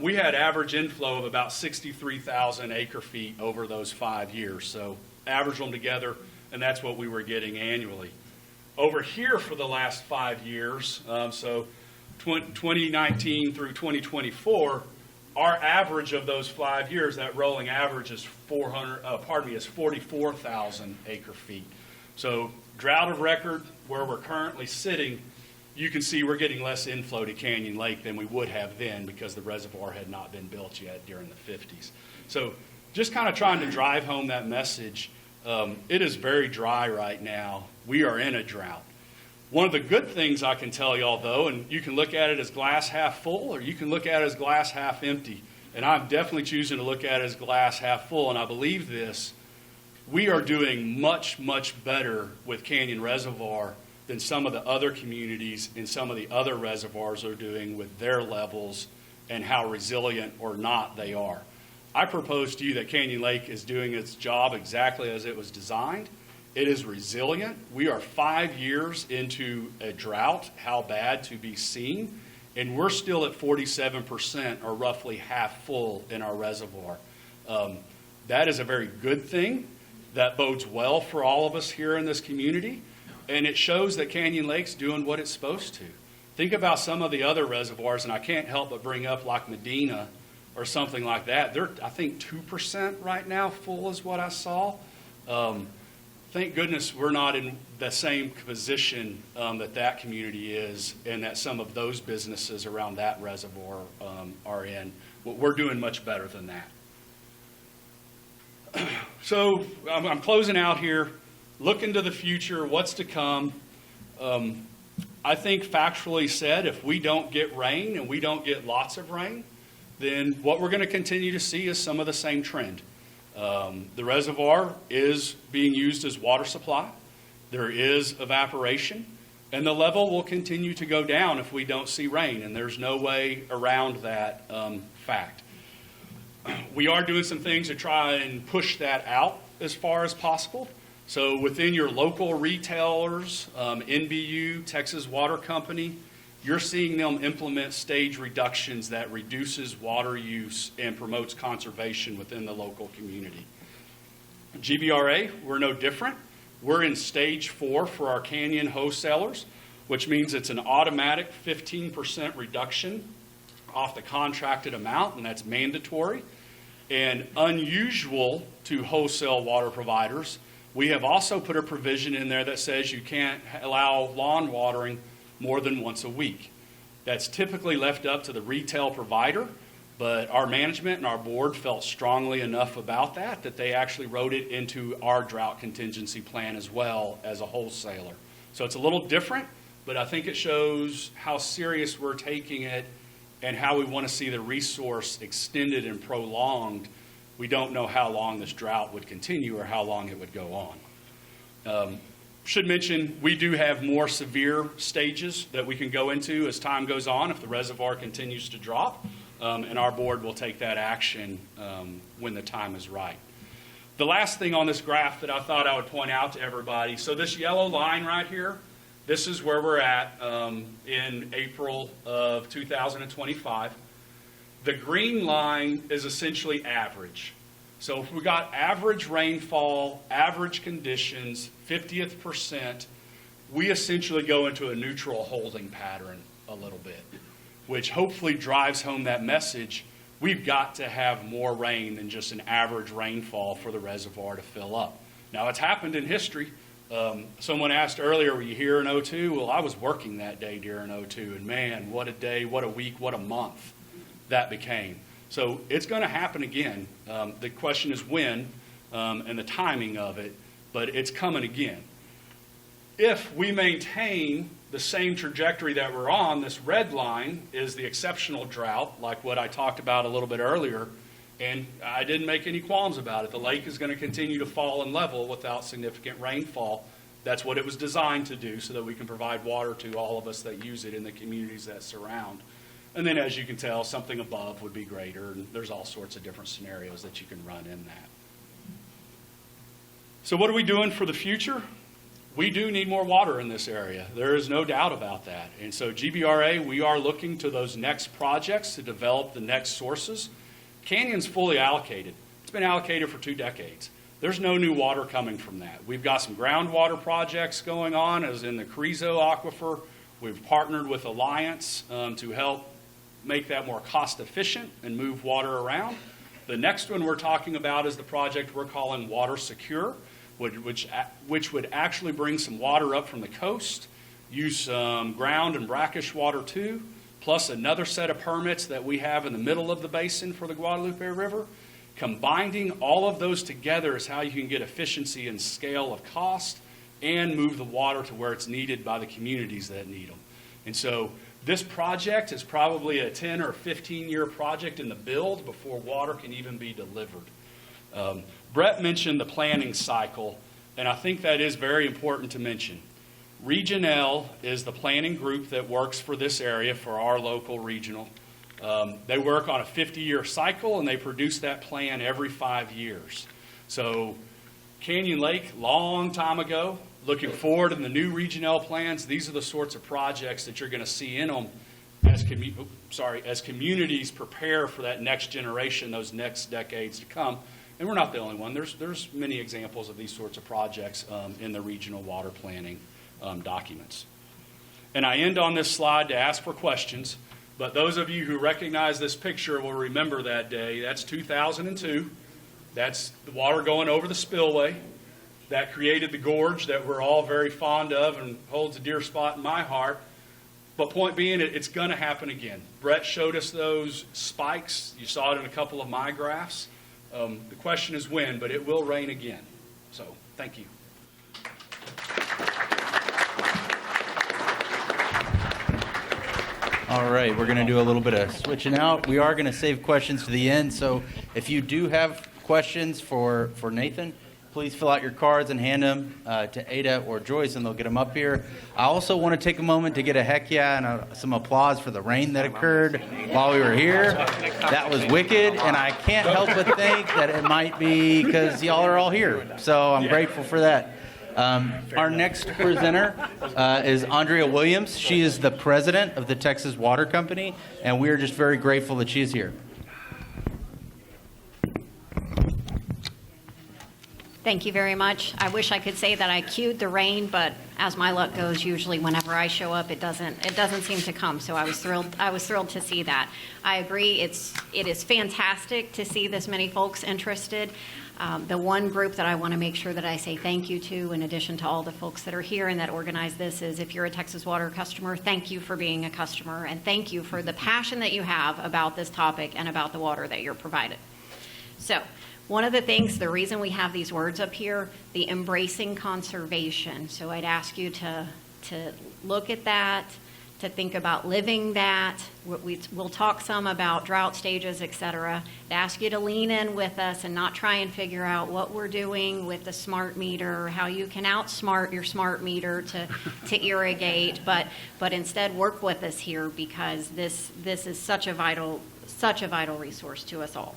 we had average inflow of about 63,000 acre feet over those 5 years. So average them together, and that's what we were getting annually. Over here for the last 5 years, 2019 through 2024, our average of those 5 years, that rolling average is 44,000 acre feet. So drought of record, where we're currently sitting, you can see we're getting less inflow to Canyon Lake than we would have then because the reservoir had not been built yet during the 50s. So just kind of trying to drive home that message. It is very dry right now. We are in a drought. One of the good things I can tell y'all, though, and you can look at it as glass half full or you can look at it as glass half empty, and I'm definitely choosing to look at it as glass half full, and I believe this. We are doing much, much better with Canyon Reservoir than some of the other communities and some of the other reservoirs are doing with their levels and how resilient or not they are. I propose to you that Canyon Lake is doing its job exactly as it was designed. It is resilient. We are 5 years into a drought, how bad to be seen, and we're still at 47% or roughly half full in our reservoir. That is a very good thing. That bodes well for all of us here in this community, and it shows that Canyon Lake's doing what it's supposed to. Think about some of the other reservoirs, and I can't help but bring up like Medina or something like that. They're, I think, 2% right now full is what I saw. Thank goodness we're not in the same position that community is, and that some of those businesses around that reservoir are in. We're doing much better than that. So I'm closing out here. Look into the future, what's to come. I think factually said, if we don't get rain and we don't get lots of rain, then what we're going to continue to see is some of the same trend. The reservoir is being used as water supply. There is evaporation, and the level will continue to go down if we don't see rain, and there's no way around that fact. We are doing some things to try and push that out as far as possible. So within your local retailers, NBU, Texas Water Company, you're seeing them implement stage reductions that reduces water use and promotes conservation within the local community. GBRA, we're no different. We're in stage 4 for our canyon wholesalers, which means it's an automatic 15% reduction off the contracted amount, and that's mandatory. And unusual to wholesale water providers, we have also put a provision in there that says you can't allow lawn watering more than once a week. That's typically left up to the retail provider, but our management and our board felt strongly enough about that they actually wrote it into our drought contingency plan as well as a wholesaler. So it's a little different, but I think it shows how serious we're taking it and how we want to see the resource extended and prolonged. We don't know how long this drought would continue or how long it would go on. Should mention, we do have more severe stages that we can go into as time goes on if the reservoir continues to drop, and our board will take that action when the time is right. The last thing on this graph that I thought I would point out to everybody, so this yellow line right here, this is where we're at in April of 2025. The green line is essentially average. So if we got average rainfall, average conditions, 50th percent, we essentially go into a neutral holding pattern a little bit, which hopefully drives home that message. We've got to have more rain than just an average rainfall for the reservoir to fill up. Now, it's happened in history. Someone asked earlier, were you here in 02? Well, I was working that day during 02, and man, what a day, what a week, what a month that became. So it's going to happen again. The question is when and the timing of it, but it's coming again. If we maintain the same trajectory that we're on, this red line is the exceptional drought, like what I talked about a little bit earlier, and I didn't make any qualms about it. The lake is going to continue to fall in level without significant rainfall. That's what it was designed to do so that we can provide water to all of us that use it in the communities that surround. And then, as you can tell, something above would be greater, and there's all sorts of different scenarios that you can run in that. So what are we doing for the future? We do need more water in this area. There is no doubt about that. And so GBRA, we are looking to those next projects to develop the next sources. Canyon's fully allocated. It's been allocated for 2 decades. There's no new water coming from that. We've got some groundwater projects going on, as in the Carrizo Aquifer. We've partnered with Alliance to help make that more cost efficient and move water around. The next one we're talking about is the project we're calling Water Secure, which would actually bring some water up from the coast, use some ground and brackish water too, plus another set of permits that we have in the middle of the basin for the Guadalupe River. Combining all of those together is how you can get efficiency and scale of cost and move the water to where it's needed by the communities that need them. And so this project is probably a 10 or 15-year project in the build before water can even be delivered. Brett mentioned the planning cycle, and I think that is very important to mention. Region L is the planning group that works for this area for our local regional. They work on a 50-year cycle, and they produce that plan every 5 years. So Canyon Lake, long time ago, looking forward in the new Region L plans, these are the sorts of projects that you're going to see in them as communities prepare for that next generation, those next decades to come. And we're not the only one. There's many examples of these sorts of projects in the regional water planning documents. And I end on this slide to ask for questions, but those of you who recognize this picture will remember that day. That's 2002. That's the water going over the spillway. That created the gorge that we're all very fond of and holds a dear spot in my heart. But point being, it's going to happen again. Brett showed us those spikes. You saw it in a couple of my graphs. The question is when, but it will rain again. So, thank you. All right, we're going to do a little bit of switching out. We are going to save questions to the end, so if you do have questions for Nathan, please fill out your cards and hand them to Ada or Joyce, and they'll get them up here. I also want to take a moment to get a heck yeah and some applause for the rain that occurred while we were here. That was wicked, and I can't help but think that it might be because y'all are all here, so I'm grateful for that. Our next presenter is Aundrea Williams. She is the president of the Texas Water Company, and we are just very grateful that she is here. Thank you very much. I wish I could say that I cued the rain, but as my luck goes, usually whenever I show up, it doesn't seem to come. So I was thrilled to see that. I agree. It is fantastic to see this many folks interested. The one group that I want to make sure that I say thank you to, in addition to all the folks that are here and that organize this, is if you're a Texas Water customer, thank you for being a customer, and thank you for the passion that you have about this topic and about the water that you're provided. So, one of the things, the reason we have these words up here, the embracing conservation. So I'd ask you to look at that, to think about living that. We'll talk some about drought stages, et cetera. I'd ask you to lean in with us and not try and figure out what we're doing with the smart meter, how you can outsmart your smart meter to irrigate, but instead work with us here, because this is such a vital resource to us all.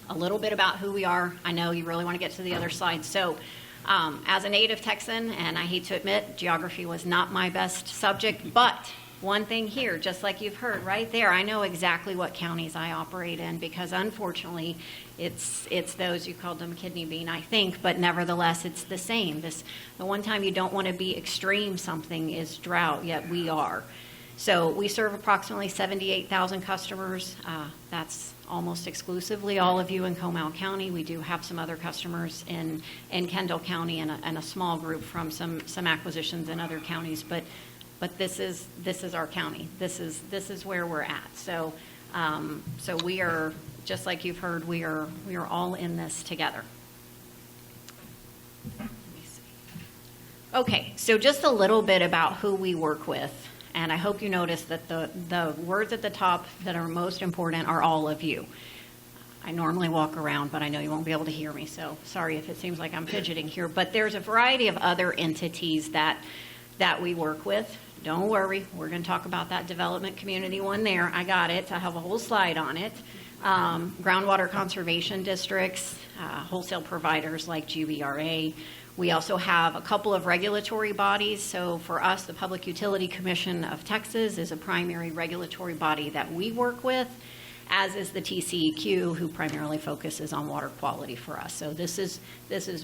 A little bit about who we are. I know you really want to get to the other slide. So as a native Texan, and I hate to admit, geography was not my best subject, but one thing here, just like you've heard right there, I know exactly what counties I operate in, because unfortunately it's those, you called them kidney bean, I think, but nevertheless it's the same. The one time you don't want to be extreme something is drought, yet we are. So we serve approximately 78,000 customers. That's almost exclusively all of you in Comal County. We do have some other customers in Kendall County and a small group from some acquisitions in other counties. But this is our county. This is where we're at. So we are, just like you've heard, we are all in this together. Let me see. Okay, so just a little bit about who we work with. And I hope you notice that the words at the top that are most important are all of you. I normally walk around, but I know you won't be able to hear me, so sorry if it seems like I'm fidgeting here. But there's a variety of other entities that we work with. Don't worry, we're going to talk about that development community one there. I got it. I have a whole slide on it. Groundwater conservation districts, wholesale providers like GBRA. We also have a couple of regulatory bodies. So for us, the Public Utility Commission of Texas is a primary regulatory body that we work with, as is the TCEQ, who primarily focuses on water quality for us. So this is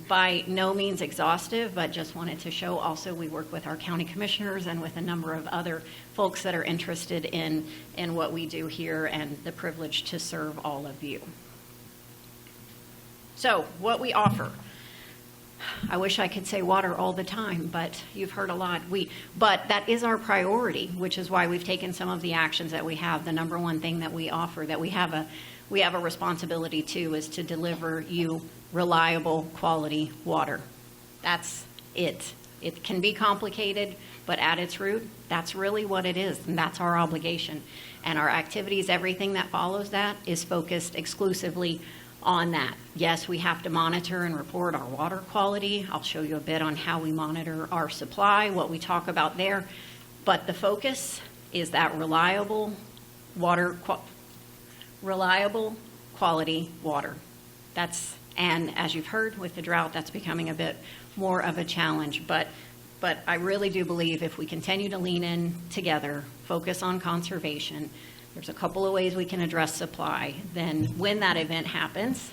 by no means exhaustive, but just wanted to show also we work with our county commissioners and with a number of other folks that are interested in what we do here, and the privilege to serve all of you. So what we offer. I wish I could say water all the time, but you've heard a lot. But that is our priority, which is why we've taken some of the actions that we have. The number one thing that we offer, that we have a responsibility to, is to deliver you reliable, quality water. That's it. It can be complicated, but at its root, that's really what it is, and that's our obligation. And our activities, everything that follows that, is focused exclusively on that. Yes, we have to monitor and report our water quality. I'll show you a bit on how we monitor our supply, what we talk about there. But the focus is that reliable quality water. And as you've heard with the drought, that's becoming a bit more of a challenge. But But I really do believe if we continue to lean in together, focus on conservation, there's a couple of ways we can address supply. Then when that event happens,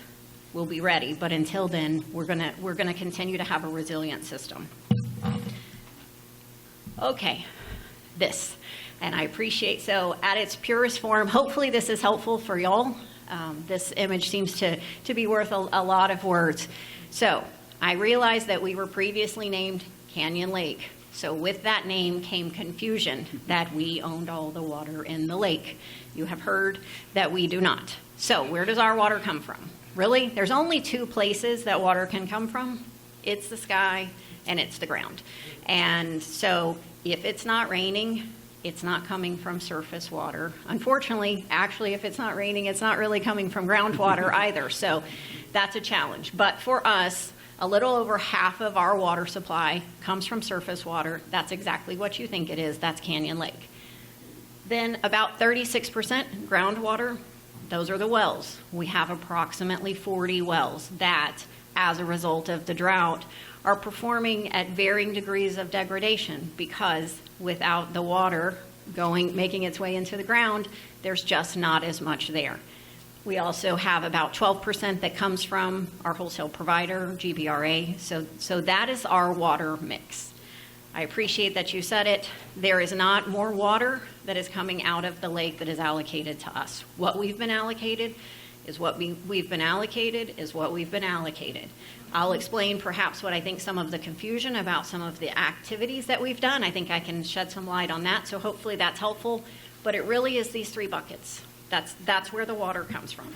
we'll be ready. But until then, we're gonna continue to have a resilient system. Okay, this. And I appreciate, so at its purest form, hopefully this is helpful for y'all. This image seems to be worth a lot of words. So I realized that we were previously named Canyon Lake. So with that name came confusion that we owned all the water in the lake. You have heard that we do not. So where does our water come from? Really? There's only two places that water can come from. It's the sky and it's the ground. And so if it's not raining, it's not coming from surface water. Unfortunately, actually, if it's not raining, it's not really coming from groundwater either. So that's a challenge. But for us, a little over half of our water supply comes from surface water. That's exactly what you think it is. That's Canyon Lake. Then about 36% groundwater. Those are the wells. We have approximately 40 wells that, as a result of the drought, are performing at varying degrees of degradation because without the water making its way into the ground, there's just not as much there. We also have about 12% that comes from our wholesale provider, GBRA. So that is our water mix. I appreciate that you said it. There is not more water that is coming out of the lake that is allocated to us. What we've been allocated is what we've been allocated is what we've been allocated. I'll explain perhaps what I think some of the confusion about some of the activities that we've done. I think I can shed some light on that, so hopefully that's helpful. But it really is these three buckets. That's where the water comes from.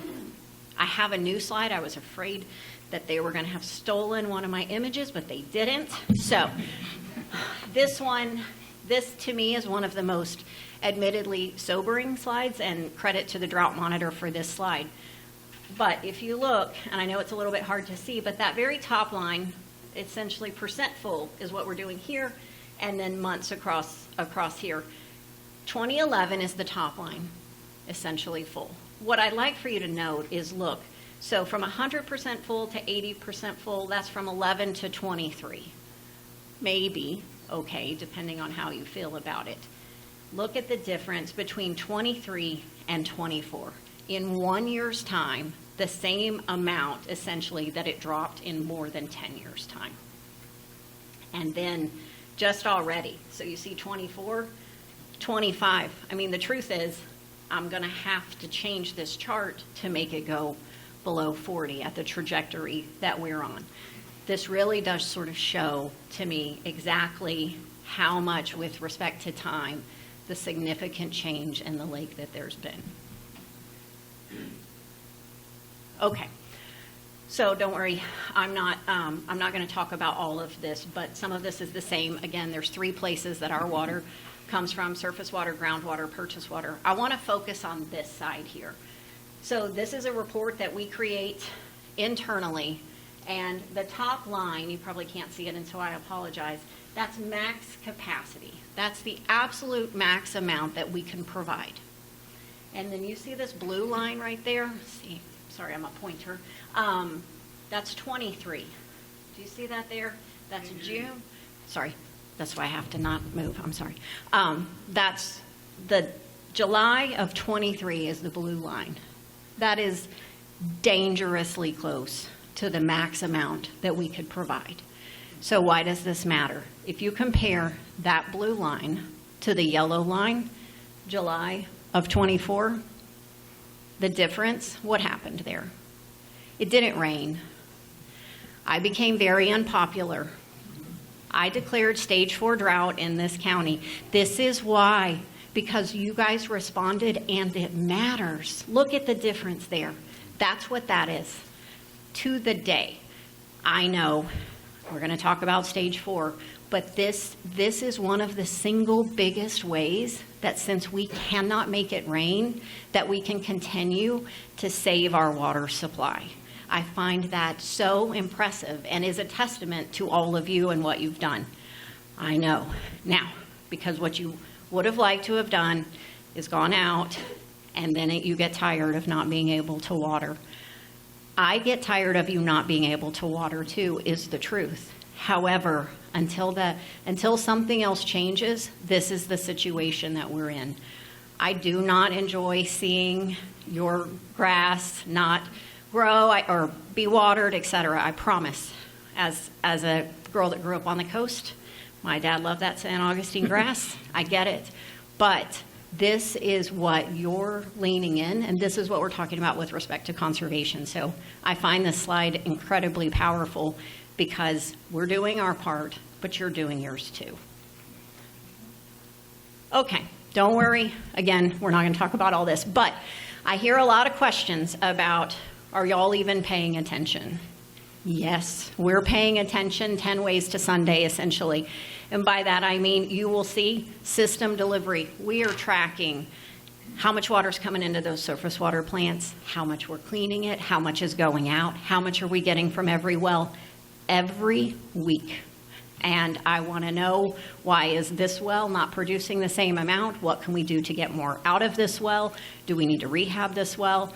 I have a new slide. I was afraid that they were going to have stolen one of my images, but they didn't. So this to me is one of the most admittedly sobering slides, and credit to the Drought Monitor for this slide. But if you look, and I know it's a little bit hard to see, but that very top line, essentially percent full, is what we're doing here, and then months across here. 2011 is the top line, essentially full. What I'd like for you to note is, look, so from 100% full to 80% full, that's from 11 to 23. Maybe, okay, depending on how you feel about it. Look at the difference between 23 and 24. In 1 year's time, the same amount, essentially, that it dropped in more than 10 years' time. And then just already, so you see 24, 25. I mean, the truth is, I'm going to have to change this chart to make it go below 40 at the trajectory that we're on. This really does sort of show to me exactly how much, with respect to time, the significant change in the lake that there's been. Okay, so don't worry, I'm not going to talk about all of this, but some of this is the same. Again, there's three places that our water comes from: surface water, groundwater, purchased water. I want to focus on this side here. So this is a report that we create internally, and the top line, you probably can't see it, and so I apologize, that's max capacity. That's the absolute max amount that we can provide. And then you see this blue line right there? Let's see, sorry, I'm a pointer. That's 23. Do you see that there? That's June. Sorry, that's why I have to not move. I'm sorry. That's the July of 23 is the blue line. That is dangerously close to the max amount that we could provide. So why does this matter? If you compare that blue line to the yellow line, July of 24, the difference, what happened there? It didn't rain. I became very unpopular. I declared stage 4 drought in this county. This is why, because you guys responded, and it matters. Look at the difference there. That's what that is. To the day. I know we're going to talk about stage 4, but this is one of the single biggest ways that, since we cannot make it rain, that we can continue to save our water supply. I find that so impressive and is a testament to all of you and what you've done. I know. Now, because what you would have liked to have done is gone out, and then you get tired of not being able to water. I get tired of you not being able to water too, is the truth. However, until something else changes, this is the situation that we're in. I do not enjoy seeing your grass not grow or be watered, etc. I promise. As a girl that grew up on the coast, my dad loved that San Augustine grass. I get it. But this is what you're leaning in, and this is what we're talking about with respect to conservation. So I find this slide incredibly powerful because we're doing our part, but you're doing yours too. Okay, don't worry. Again, we're not going to talk about all this, but I hear a lot of questions about, are y'all even paying attention? Yes, we're paying attention 10 ways to Sunday, essentially. And by that, I mean, you will see system delivery. We are tracking how much water is coming into those surface water plants, how much we're cleaning it, how much is going out, how much are we getting from every well every week. And I want to know, why is this well not producing the same amount? What can we do to get more out of this well? Do we need to rehab this well?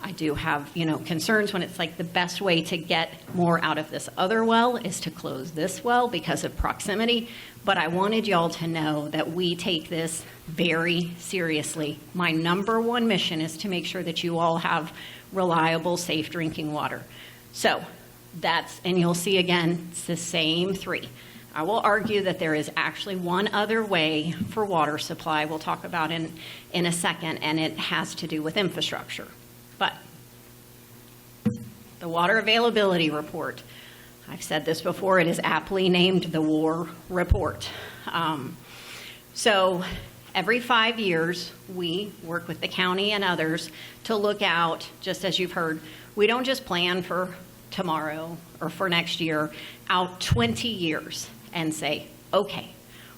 I do have, concerns when it's like the best way to get more out of this other well is to close this well because of proximity. But I wanted y'all to know that we take this very seriously. My number one mission is to make sure that you all have reliable, safe drinking water. So and you'll see again, it's the same three. I will argue that there is actually one other way for water supply we'll talk about in a second, and it has to do with infrastructure. But the Water Availability Report, I've said this before, it is aptly named the WAR Report. So every 5 years, we work with the county and others to look out, just as you've heard, we don't just plan for tomorrow or for next year, out 20 years and say, okay,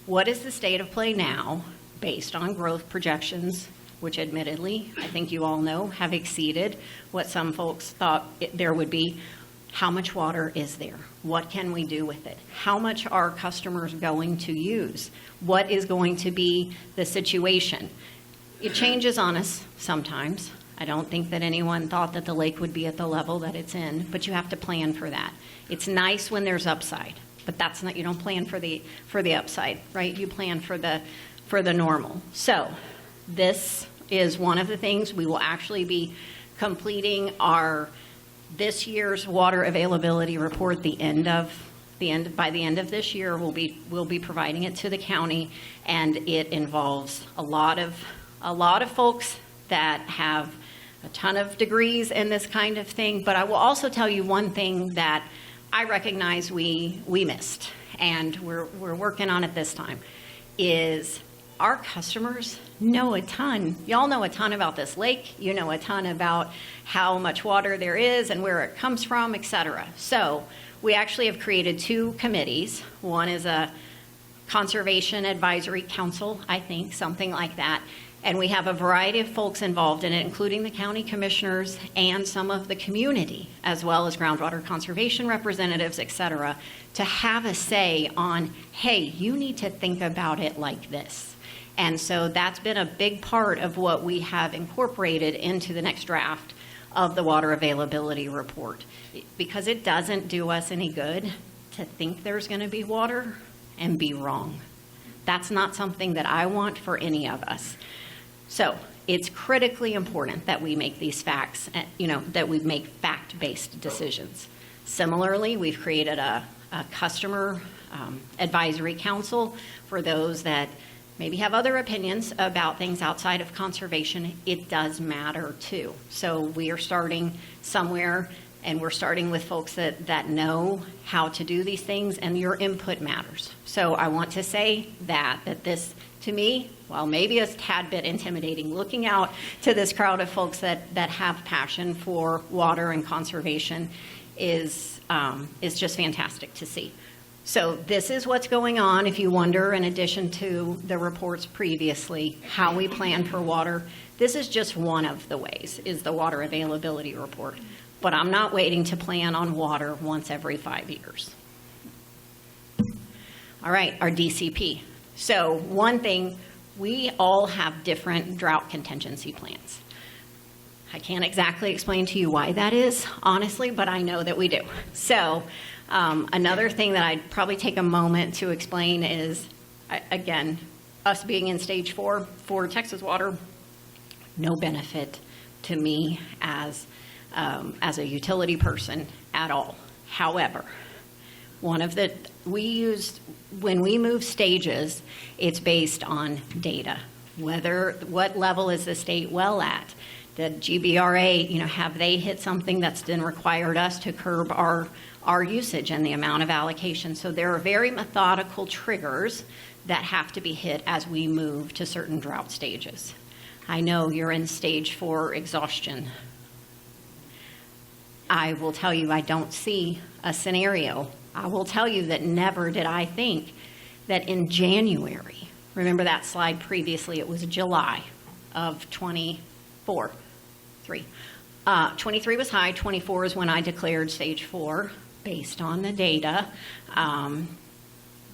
what is the state of play now based on growth projections, which admittedly, I think you all know, have exceeded what some folks thought there would be. How much water is there? What can we do with it? How much are customers going to use? What is going to be the situation? It changes on us sometimes. I don't think that anyone thought that the lake would be at the level that it's in, but you have to plan for that. It's nice when there's upside, but that's not, you don't plan for the upside, right? You plan for the normal. So this is one of the things we will actually be completing this year's water availability report. By the end of this year, we'll be providing it to the county, and it involves a lot of folks that have a ton of degrees in this kind of thing. But I will also tell you one thing that I recognize we missed, and we're working on it this time, is our customers know a ton. Y'all know a ton about this lake. You know a ton about how much water there is and where it comes from, etc. So we actually have created 2 committees. One is a Conservation Advisory Council, I think, something like that. And we have a variety of folks involved in it, including the county commissioners and some of the community, as well as groundwater conservation representatives, et cetera, to have a say on, hey, you need to think about it like this. And so that's been a big part of what we have incorporated into the next draft of the Water Availability Report, because it doesn't do us any good to think there's going to be water and be wrong. That's not something that I want for any of us. So it's critically important that we make these facts, that we make fact-based decisions. Similarly, we've created a customer advisory council for those that maybe have other opinions about things outside of conservation. It does matter too. So we are starting somewhere, and we're starting with folks that know how to do these things, and your input matters. So I want to say that this, to me, while maybe a tad bit intimidating, looking out to this crowd of folks that have passion for water and conservation is just fantastic to see. So this is what's going on. If you wonder, in addition to the reports previously, how we plan for water, this is just one of the ways, is the Water Availability Report. But I'm not waiting to plan on water once every 5 years. All right, our DCP. So one thing, we all have different drought contingency plans. I can't exactly explain to you why that is, honestly, but I know that we do. So another thing that I'd probably take a moment to explain is, again, us being in stage 4 for Texas Water, no benefit to me as a utility person at all. However, when we move stages, it's based on data. What level is the state well at? The GBRA, have they hit something that's then required us to curb our usage and the amount of allocation? So there are very methodical triggers that have to be hit as we move to certain drought stages. I know you're in stage 4 exhaustion. I will tell you, I don't see a scenario. I will tell you that never did I think that in January, remember that slide previously, it was July of 24. 23 was high, 24 is when I declared stage 4 based on the data.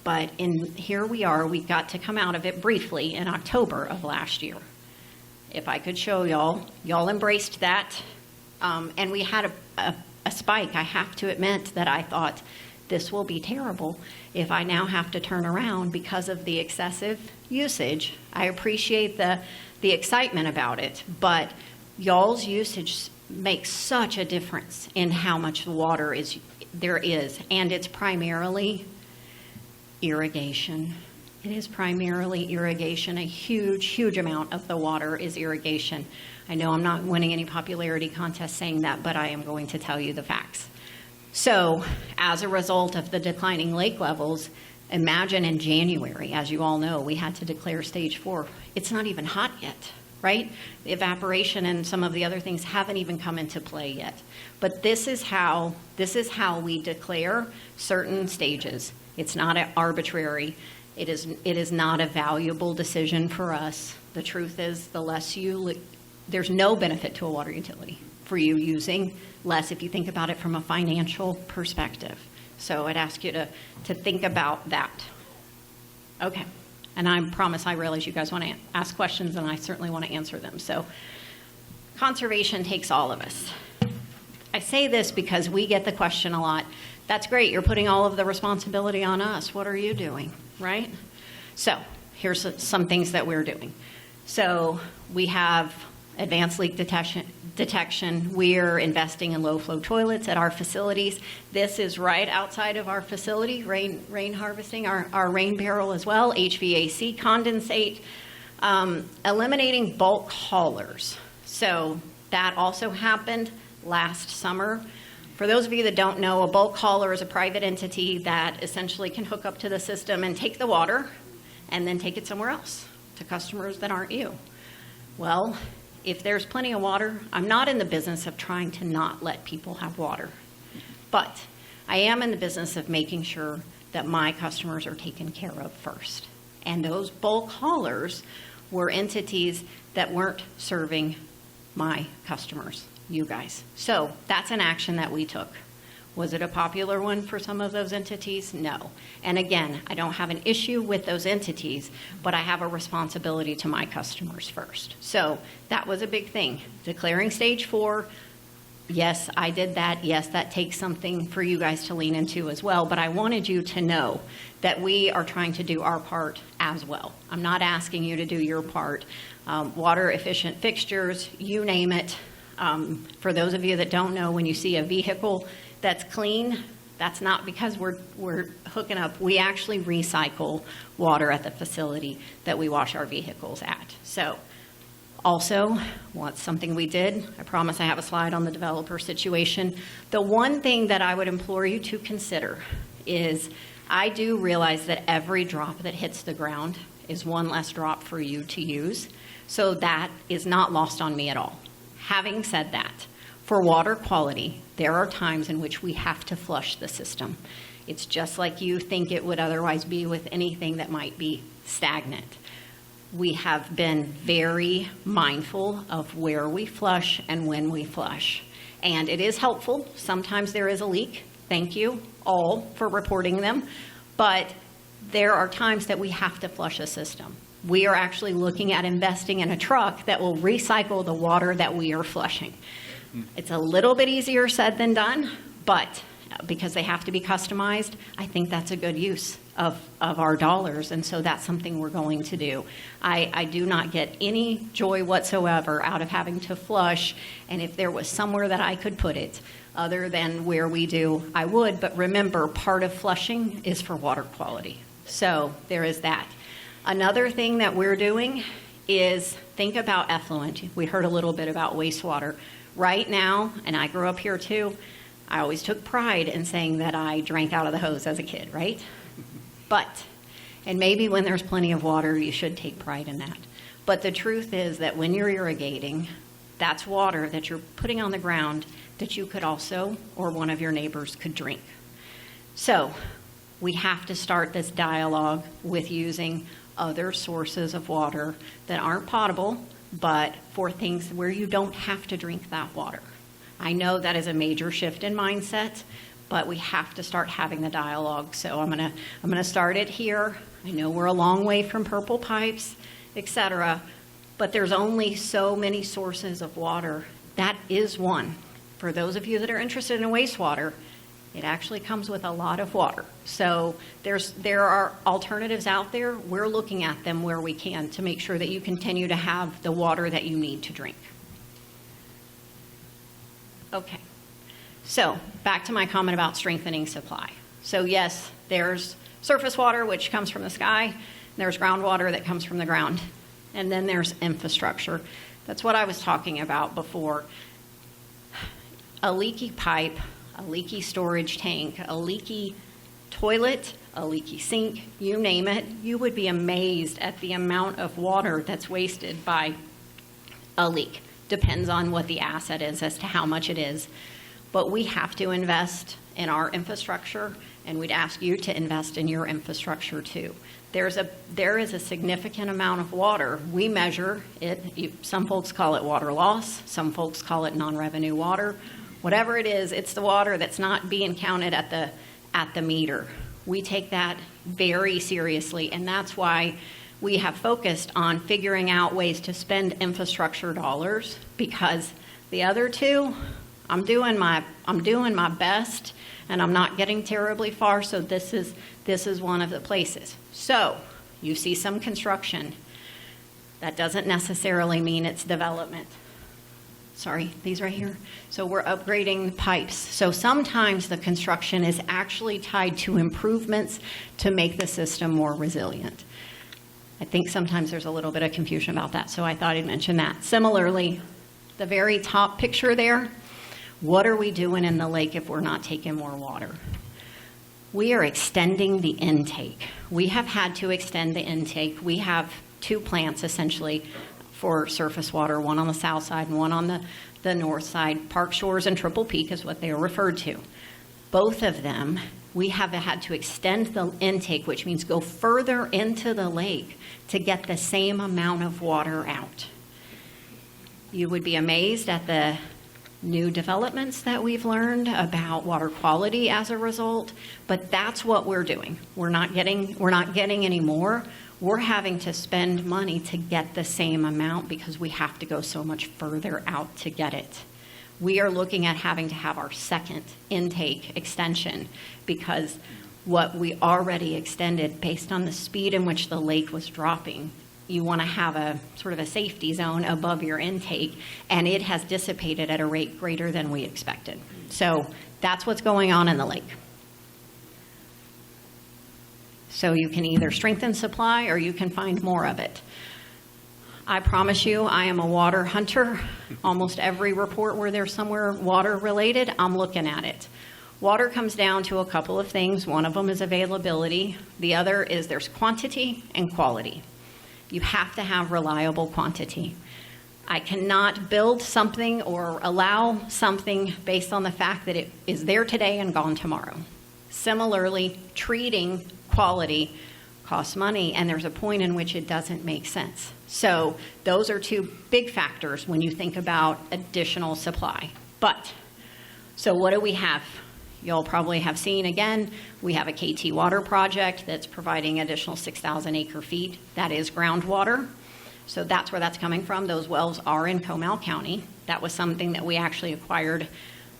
But here we are, we got to come out of it briefly in October of last year. If I could show y'all embraced that. And we had a spike. I have to admit that I thought this will be terrible if I now have to turn around because of the excessive usage. I appreciate the excitement about it, but y'all's usage makes such a difference in how much water there is, and it's primarily irrigation. It is primarily irrigation. A huge, huge amount of the water is irrigation. I know I'm not winning any popularity contest saying that, but I am going to tell you the facts. So, as a result of the declining lake levels, imagine in January, as you all know, we had to declare stage 4. It's not even hot yet, right? The evaporation and some of the other things haven't even come into play yet. But this is how we declare certain stages. It's not arbitrary. It is not a valuable decision for us. The truth is, there's no benefit to a water utility for you using less if you think about it from a financial perspective. So I'd ask you to think about that. Okay. And I promise I realize you guys want to ask questions, and I certainly want to answer them. So conservation takes all of us. I say this because we get the question a lot. That's great. You're putting all of the responsibility on us. What are you doing, right? So here's some things that we're doing. So we have advanced leak detection. We're investing in low-flow toilets at our facilities. This is right outside of our facility, rain harvesting, our rain barrel as well, HVAC condensate, eliminating bulk haulers. So that also happened last summer. For those of you that don't know, a bulk hauler is a private entity that essentially can hook up to the system and take the water and then take it somewhere else to customers that aren't you. Well, if there's plenty of water, I'm not in the business of trying to not let people have water. But I am in the business of making sure that my customers are taken care of first. And those bulk haulers were entities that weren't serving my customers, you guys. So that's an action that we took. Was it a popular one for some of those entities? No. And again, I don't have an issue with those entities, but I have a responsibility to my customers first. So that was a big thing. Declaring stage 4, yes, I did that. Yes, that takes something for you guys to lean into as well, but I wanted you to know that we are trying to do our part as well. I'm not asking you to do your part. Water efficient fixtures, you name it. For those of you that don't know, when you see a vehicle that's clean, that's not because we're hooking up. We actually recycle water at the facility that we wash our vehicles at. So also, what's something we did, I promise I have a slide on the developer situation. The one thing that I would implore you to consider is I do realize that every drop that hits the ground is one less drop for you to use. So that is not lost on me at all. Having said that, for water quality, there are times in which we have to flush the system. It's just like you think it would otherwise be with anything that might be stagnant. We have been very mindful of where we flush and when we flush. And it is helpful. Sometimes there is a leak. Thank you all for reporting them. But there are times that we have to flush a system. We are actually looking at investing in a truck that will recycle the water that we are flushing. It's a little bit easier said than done, but because they have to be customized, I think that's a good use of our dollars, and so that's something we're going to do. I do not get any joy whatsoever out of having to flush, and if there was somewhere that I could put it other than where we do, I would, but remember, part of flushing is for water quality. So there is that. Another thing that we're doing is think about effluent. We heard a little bit about wastewater. Right now, and I grew up here too, I always took pride in saying that I drank out of the hose as a kid, right? But, and maybe when there's plenty of water, you should take pride in that. But the truth is that when you're irrigating, that's water that you're putting on the ground that you could also, or one of your neighbors could drink. So we have to start this dialogue with using other sources of water that aren't potable, but for things where you don't have to drink that water. I know that is a major shift in mindset, but we have to start having the dialogue. So I'm gonna start it here. I know we're a long way from purple pipes, etc., but there's only so many sources of water. That is one. For those of you that are interested in wastewater, it actually comes with a lot of water. So there are alternatives out there. We're looking at them where we can to make sure that you continue to have the water that you need to drink. Okay. So back to my comment about strengthening supply. So yes, there's surface water, which comes from the sky. There's groundwater that comes from the ground. And then there's infrastructure. That's what I was talking about before. A leaky pipe, a leaky storage tank, a leaky toilet, a leaky sink, you name it, you would be amazed at the amount of water that's wasted by a leak. Depends on what the asset is as to how much it is. But we have to invest in our infrastructure, and we'd ask you to invest in your infrastructure too. There is a significant amount of water. We measure it. Some folks call it water loss. Some folks call it non-revenue water. Whatever it is, it's the water that's not being counted at the meter. We take that very seriously, and that's why we have focused on figuring out ways to spend infrastructure dollars, because the other two, I'm doing my best, and I'm not getting terribly far. So this is one of the places. So you see some construction. That doesn't necessarily mean it's development. Sorry, these right here. So we're upgrading pipes. So sometimes the construction is actually tied to improvements to make the system more resilient. I think sometimes there's a little bit of confusion about that, so I thought I'd mention that. Similarly, the very top picture there, what are we doing in the lake if we're not taking more water? We are extending the intake. We have had to extend the intake. We have two plants essentially for surface water, one on the south side and one on the north side. Park Shores and Triple Peak is what they are referred to. Both of them, we have had to extend the intake, which means go further into the lake to get the same amount of water out. You would be amazed at the new developments that we've learned about water quality as a result, but that's what we're doing. We're not getting any more. We're having to spend money to get the same amount because we have to go so much further out to get it. We are looking at having to have our second intake extension because what we already extended based on the speed in which the lake was dropping, you want to have a sort of a safety zone above your intake, and it has dissipated at a rate greater than we expected. So that's what's going on in the lake. So you can either strengthen supply or you can find more of it. I promise you, I am a water hunter. Almost every report where there's somewhere water related, I'm looking at it. Water comes down to a couple of things. One of them is availability. The other is there's quantity and quality. You have to have reliable quantity. I cannot build something or allow something based on the fact that it is there today and gone tomorrow. Similarly, treating quality costs money, and there's a point in which it doesn't make sense. So those are two big factors when you think about additional supply. But, so what do we have? You'll probably have seen, again, we have a KT water project that's providing additional 6,000 acre feet. That is groundwater. So that's where that's coming from. Those wells are in Comal County. That was something that we actually acquired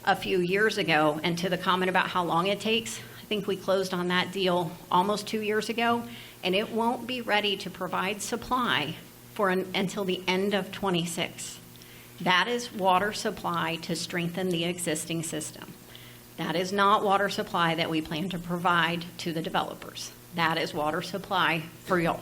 a few years ago. And to the comment about how long it takes, I think we closed on that deal almost 2 years ago, and it won't be ready to provide supply until the end of 26. That is water supply to strengthen the existing system. That is not water supply that we plan to provide to the developers. That is water supply for y'all.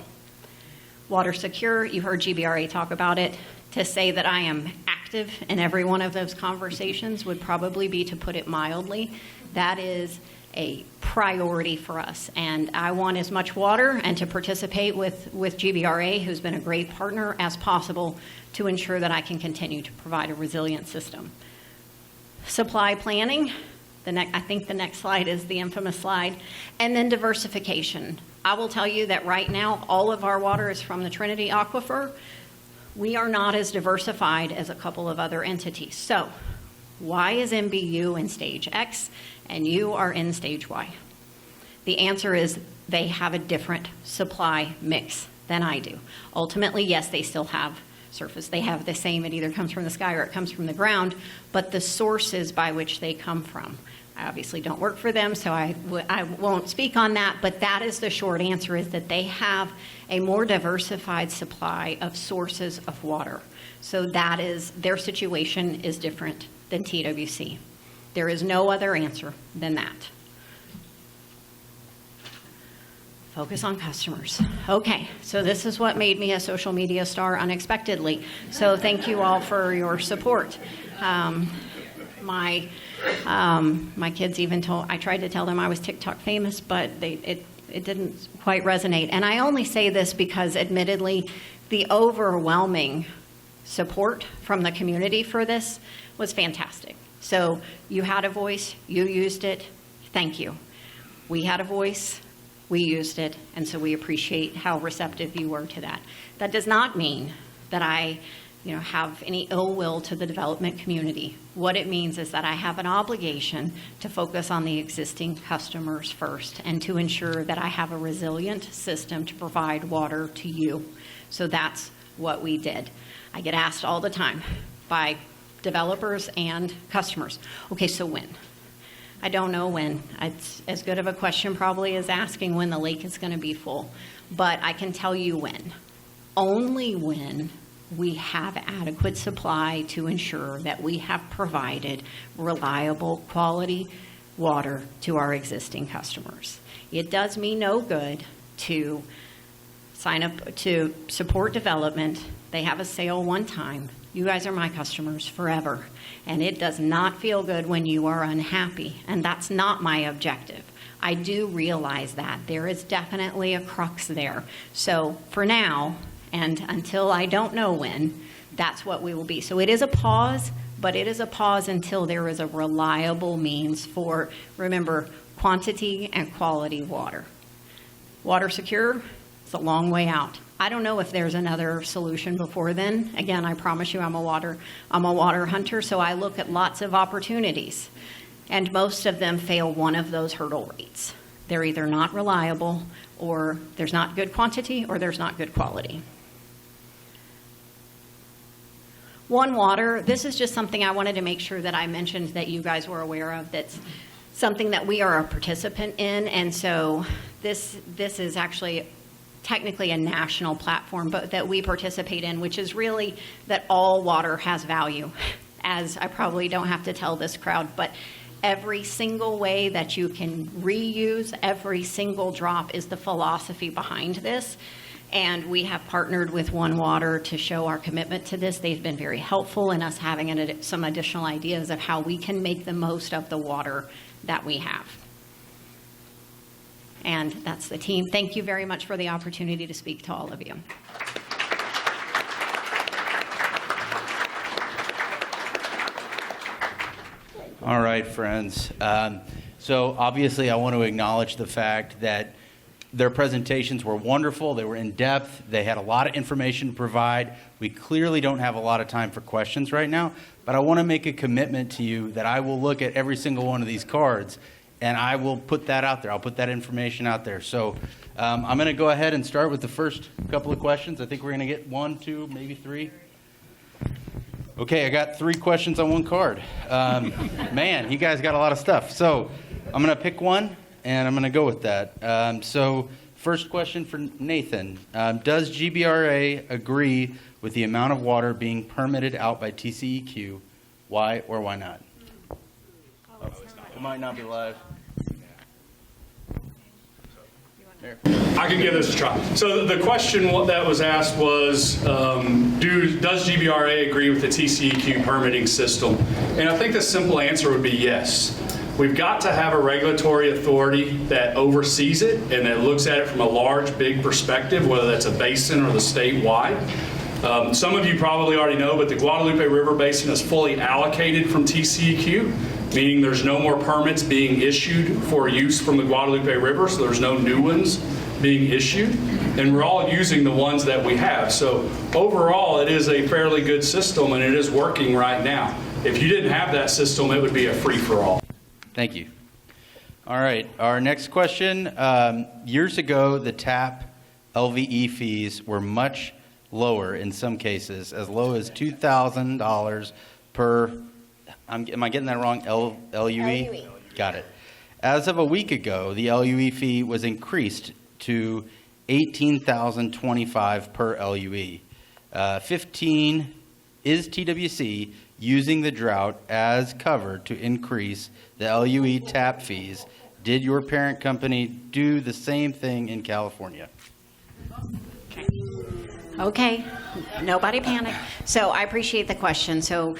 Water secure, you heard GBRA talk about it. To say that I am active in every one of those conversations would probably be to put it mildly. That is a priority for us. And I want as much water and to participate with GBRA, who's been a great partner, as possible to ensure that I can continue to provide a resilient system. Supply planning, I think the next slide is the infamous slide, and then diversification. I will tell you that right now, all of our water is from the Trinity Aquifer. We are not as diversified as a couple of other entities. So why is MBU in stage X and you are in stage Y? The answer is they have a different supply mix than I do. Ultimately, yes, they still have surface. They have the same, it either comes from the sky or it comes from the ground, but the sources by which they come from. I obviously don't work for them, so I won't speak on that, but that is the short answer, is that they have a more diversified supply of sources of water. So that is, their situation is different than TWC. There is no other answer than that. Focus on customers. Okay, so this is what made me a social media star unexpectedly. So thank you all for your support. My kids even I tried to tell them I was TikTok famous, but it didn't quite resonate. And I only say this because, admittedly, the overwhelming support from the community for this was fantastic. So you had a voice, you used it, thank you. We had a voice, we used it, and so we appreciate how receptive you were to that. That does not mean that I have any ill will to the development community. What it means is that I have an obligation to focus on the existing customers first and to ensure that I have a resilient system to provide water to you. So that's what we did. I get asked all the time by developers and customers, okay, so when? I don't know when. It's as good of a question probably as asking when the lake is going to be full. But I can tell you when. Only when we have adequate supply to ensure that we have provided reliable, quality water to our existing customers. It does me no good to sign up to support development. They have a sale one time. You guys are my customers forever. And it does not feel good when you are unhappy. And that's not my objective. I do realize that. There is definitely a crux there. So for now, and until I don't know when, that's what we will be. So it is a pause, but it is a pause until there is a reliable means for, remember, quantity and quality water. Water secure, it's a long way out. I don't know if there's another solution before then. Again, I promise you I'm a water hunter, so I look at lots of opportunities, and most of them fail one of those hurdle rates. They're either not reliable, or there's not good quantity, or there's not good quality. One Water, this is just something I wanted to make sure that I mentioned that you guys were aware of. That's something that we are a participant in, and so this is actually technically a national platform, but that we participate in, which is really that all water has value. As I probably don't have to tell this crowd, but every single way that you can reuse every single drop is the philosophy behind this. And we have partnered with One Water to show our commitment to this. They've been very helpful in us having some additional ideas of how we can make the most of the water that we have. And that's the team. Thank you very much for the opportunity to speak to all of you. All right, friends. So obviously I want to acknowledge the fact that Their presentations were wonderful. They were in depth. They had a lot of information to provide. We clearly don't have a lot of time for questions right now, but I want to make a commitment to you that I will look at every single one of these cards, and I will put that out there. I'll put that information out there. So I'm going to go ahead and start with the first couple of questions. I think we're going to get 1, 2, maybe 3. Okay, I got 3 questions on one card. Man, you guys got a lot of stuff. So I'm going to pick one, and I'm going to go with that. So first question for Nathan. Does GBRA agree with the amount of water being permitted out by TCEQ? Why or why not? It might not be live. I can give this a try. So the question that was asked was, does GBRA agree with the TCEQ permitting system? And I think the simple answer would be yes. We've got to have a regulatory authority that oversees it and that looks at it from a large, big perspective, whether that's a basin or the statewide. Some of you probably already know, but the Guadalupe River Basin is fully allocated from TCEQ, meaning there's no more permits being issued for use from the Guadalupe River, so there's no new ones being issued, and we're all using the ones that we have. So overall, it is a fairly good system, and it is working right now. If you didn't have that system, it would be a free-for-all. Thank you. All right, our next question. Years ago, the TAP LVE fees were much lower in some cases, as low as $2,000 per, am I getting that wrong, LUE? Got it. As of a week ago, the LUE fee was increased to $18,025 per LUE. 15 is TWC using the drought as cover to increase the LUE TAP fees. Did your parent company do the same thing in California? Okay, nobody panic. So I appreciate the question. So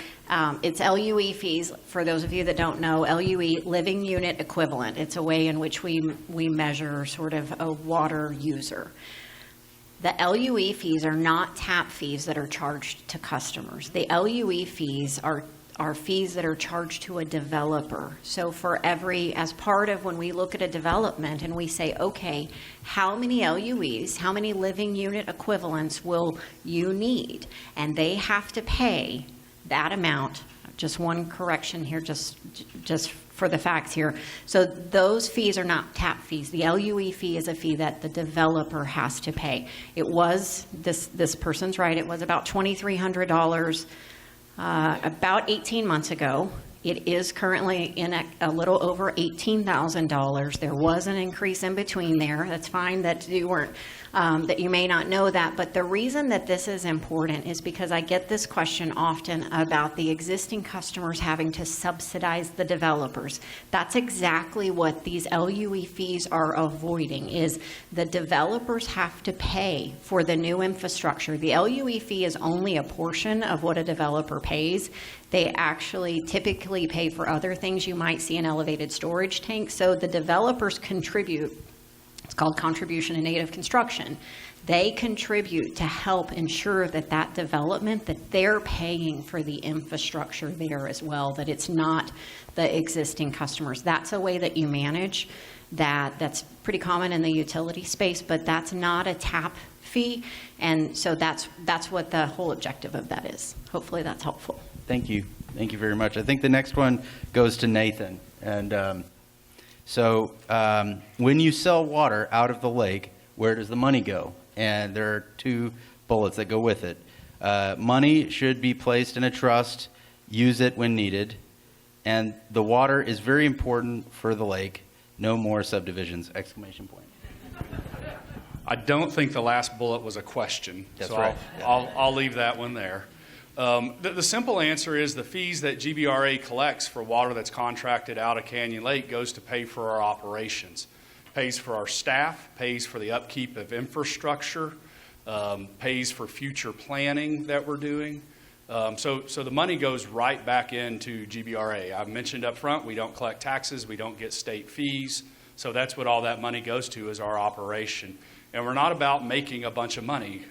it's LUE fees. For those of you that don't know, LUE, living unit equivalent. It's a way in which we measure sort of a water user. The LUE fees are not TAP fees that are charged to customers. The LUE fees are fees that are charged to a developer. So for as part of when we look at a development and we say, okay, how many LUEs, how many living unit equivalents will you need? And they have to pay that amount. Just one correction here, just for the facts here. So those fees are not TAP fees. The LUE fee is a fee that the developer has to pay. It was, this person's right, it was about $2,300 about 18 months ago. It is currently in a little over $18,000. There was an increase in between there. That's fine that you weren't, that you may not know that. But the reason that this is important is because I get this question often about the existing customers having to subsidize the developers. That's exactly what these LUE fees are avoiding, is the developers have to pay for the new infrastructure. The LUE fee is only a portion of what a developer pays. They actually typically pay for other things. You might see an elevated storage tank. So the developers contribute. It's called contribution in aid of construction. They contribute to help ensure that that development, that they're paying for the infrastructure there as well, that it's not the existing customers. That's a way that you manage that. That's pretty common in the utility space, but that's not a TAP fee. And so that's what the whole objective of that is. Hopefully that's helpful. Thank you. Thank you very much. I think the next one goes to Nathan. And so when you sell water out of the lake, where does the money go? And there are 2 bullets that go with it. Money should be placed in a trust, use it when needed, and the water is very important for the lake. No more subdivisions! Exclamation point. I don't think the last bullet was a question. That's so right. I'll leave that one there. The simple answer is the fees that GBRA collects for water that's contracted out of Canyon Lake goes to pay for our operations, pays for our staff, pays for the upkeep of infrastructure, pays for future planning that we're doing. So the money goes right back into GBRA. I've mentioned up front, we don't collect taxes, we don't get state fees, so that's what all that money goes to, is our operation. And we're not about making a bunch of money.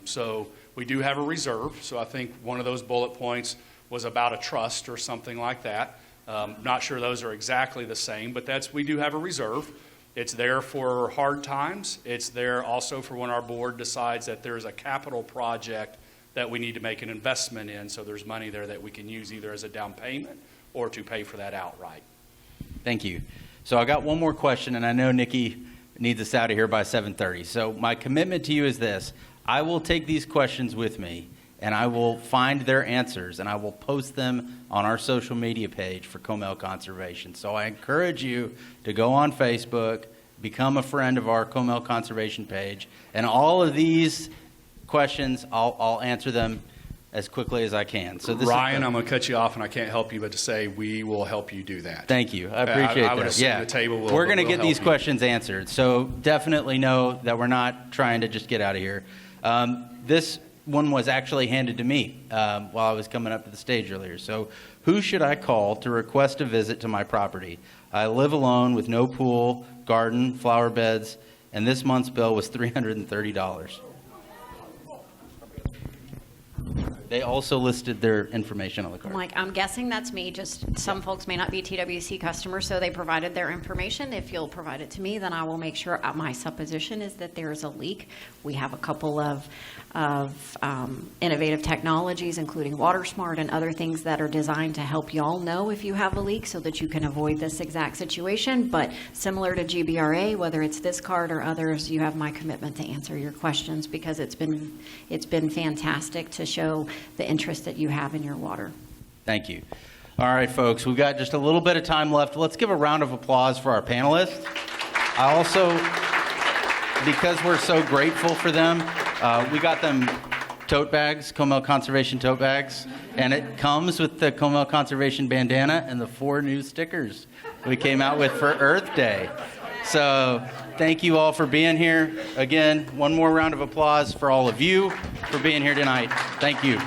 So we do have a reserve. So I think one of those bullet points was about a trust or something like that. Not sure those are exactly the same, but we do have a reserve. It's there for hard times. It's there also for when our board decides that there's a capital project that we need to make an investment in, so there's money there that we can use either as a down payment or to pay for that outright. Thank you. So I got one more question, and I know Nikki needs us out of here by 7:30. So my commitment to you is this. I will take these questions with me, and I will find their answers, and I will post them on our social media page for Comel Conservation. So I encourage you to go on Facebook, become a friend of our Comel Conservation page, and all of these questions, I'll answer them as quickly as I can. So this Ryan, I'm going to cut you off, and I can't help you but to say we will help you do that. Thank you. I appreciate I would that. assume the table will, we're going to but we'll get these help you. questions answered. So definitely know that we're not trying to just get out of here. This one was actually handed to me while I was coming up to the stage earlier. So who should I call to request a visit to my property? I live alone with no pool, garden, flower beds, and this month's bill was $330. They also listed their information on the card. I'm guessing that's me. Just some folks may not be TWC customers, so they provided their information. If you'll provide it to me, then I will make sure. My supposition is that there is a leak. We have a couple of innovative technologies, including WaterSmart and other things that are designed to help y'all know if you have a leak so that you can avoid this exact situation. But similar to GBRA, whether it's this card or others, you have my commitment to answer your questions because it's been fantastic to show the interest that you have in your water. Thank you. All right, folks, we've got just a little bit of time left. Let's give a round of applause for our panelists. I also, because we're so grateful for them, we got them tote bags, Comel Conservation tote bags, and it comes with the Comel Conservation bandana and the 4 new stickers we came out with for Earth Day. So thank you all for being here. Again, one more round of applause for all of you for being here tonight. Thank you.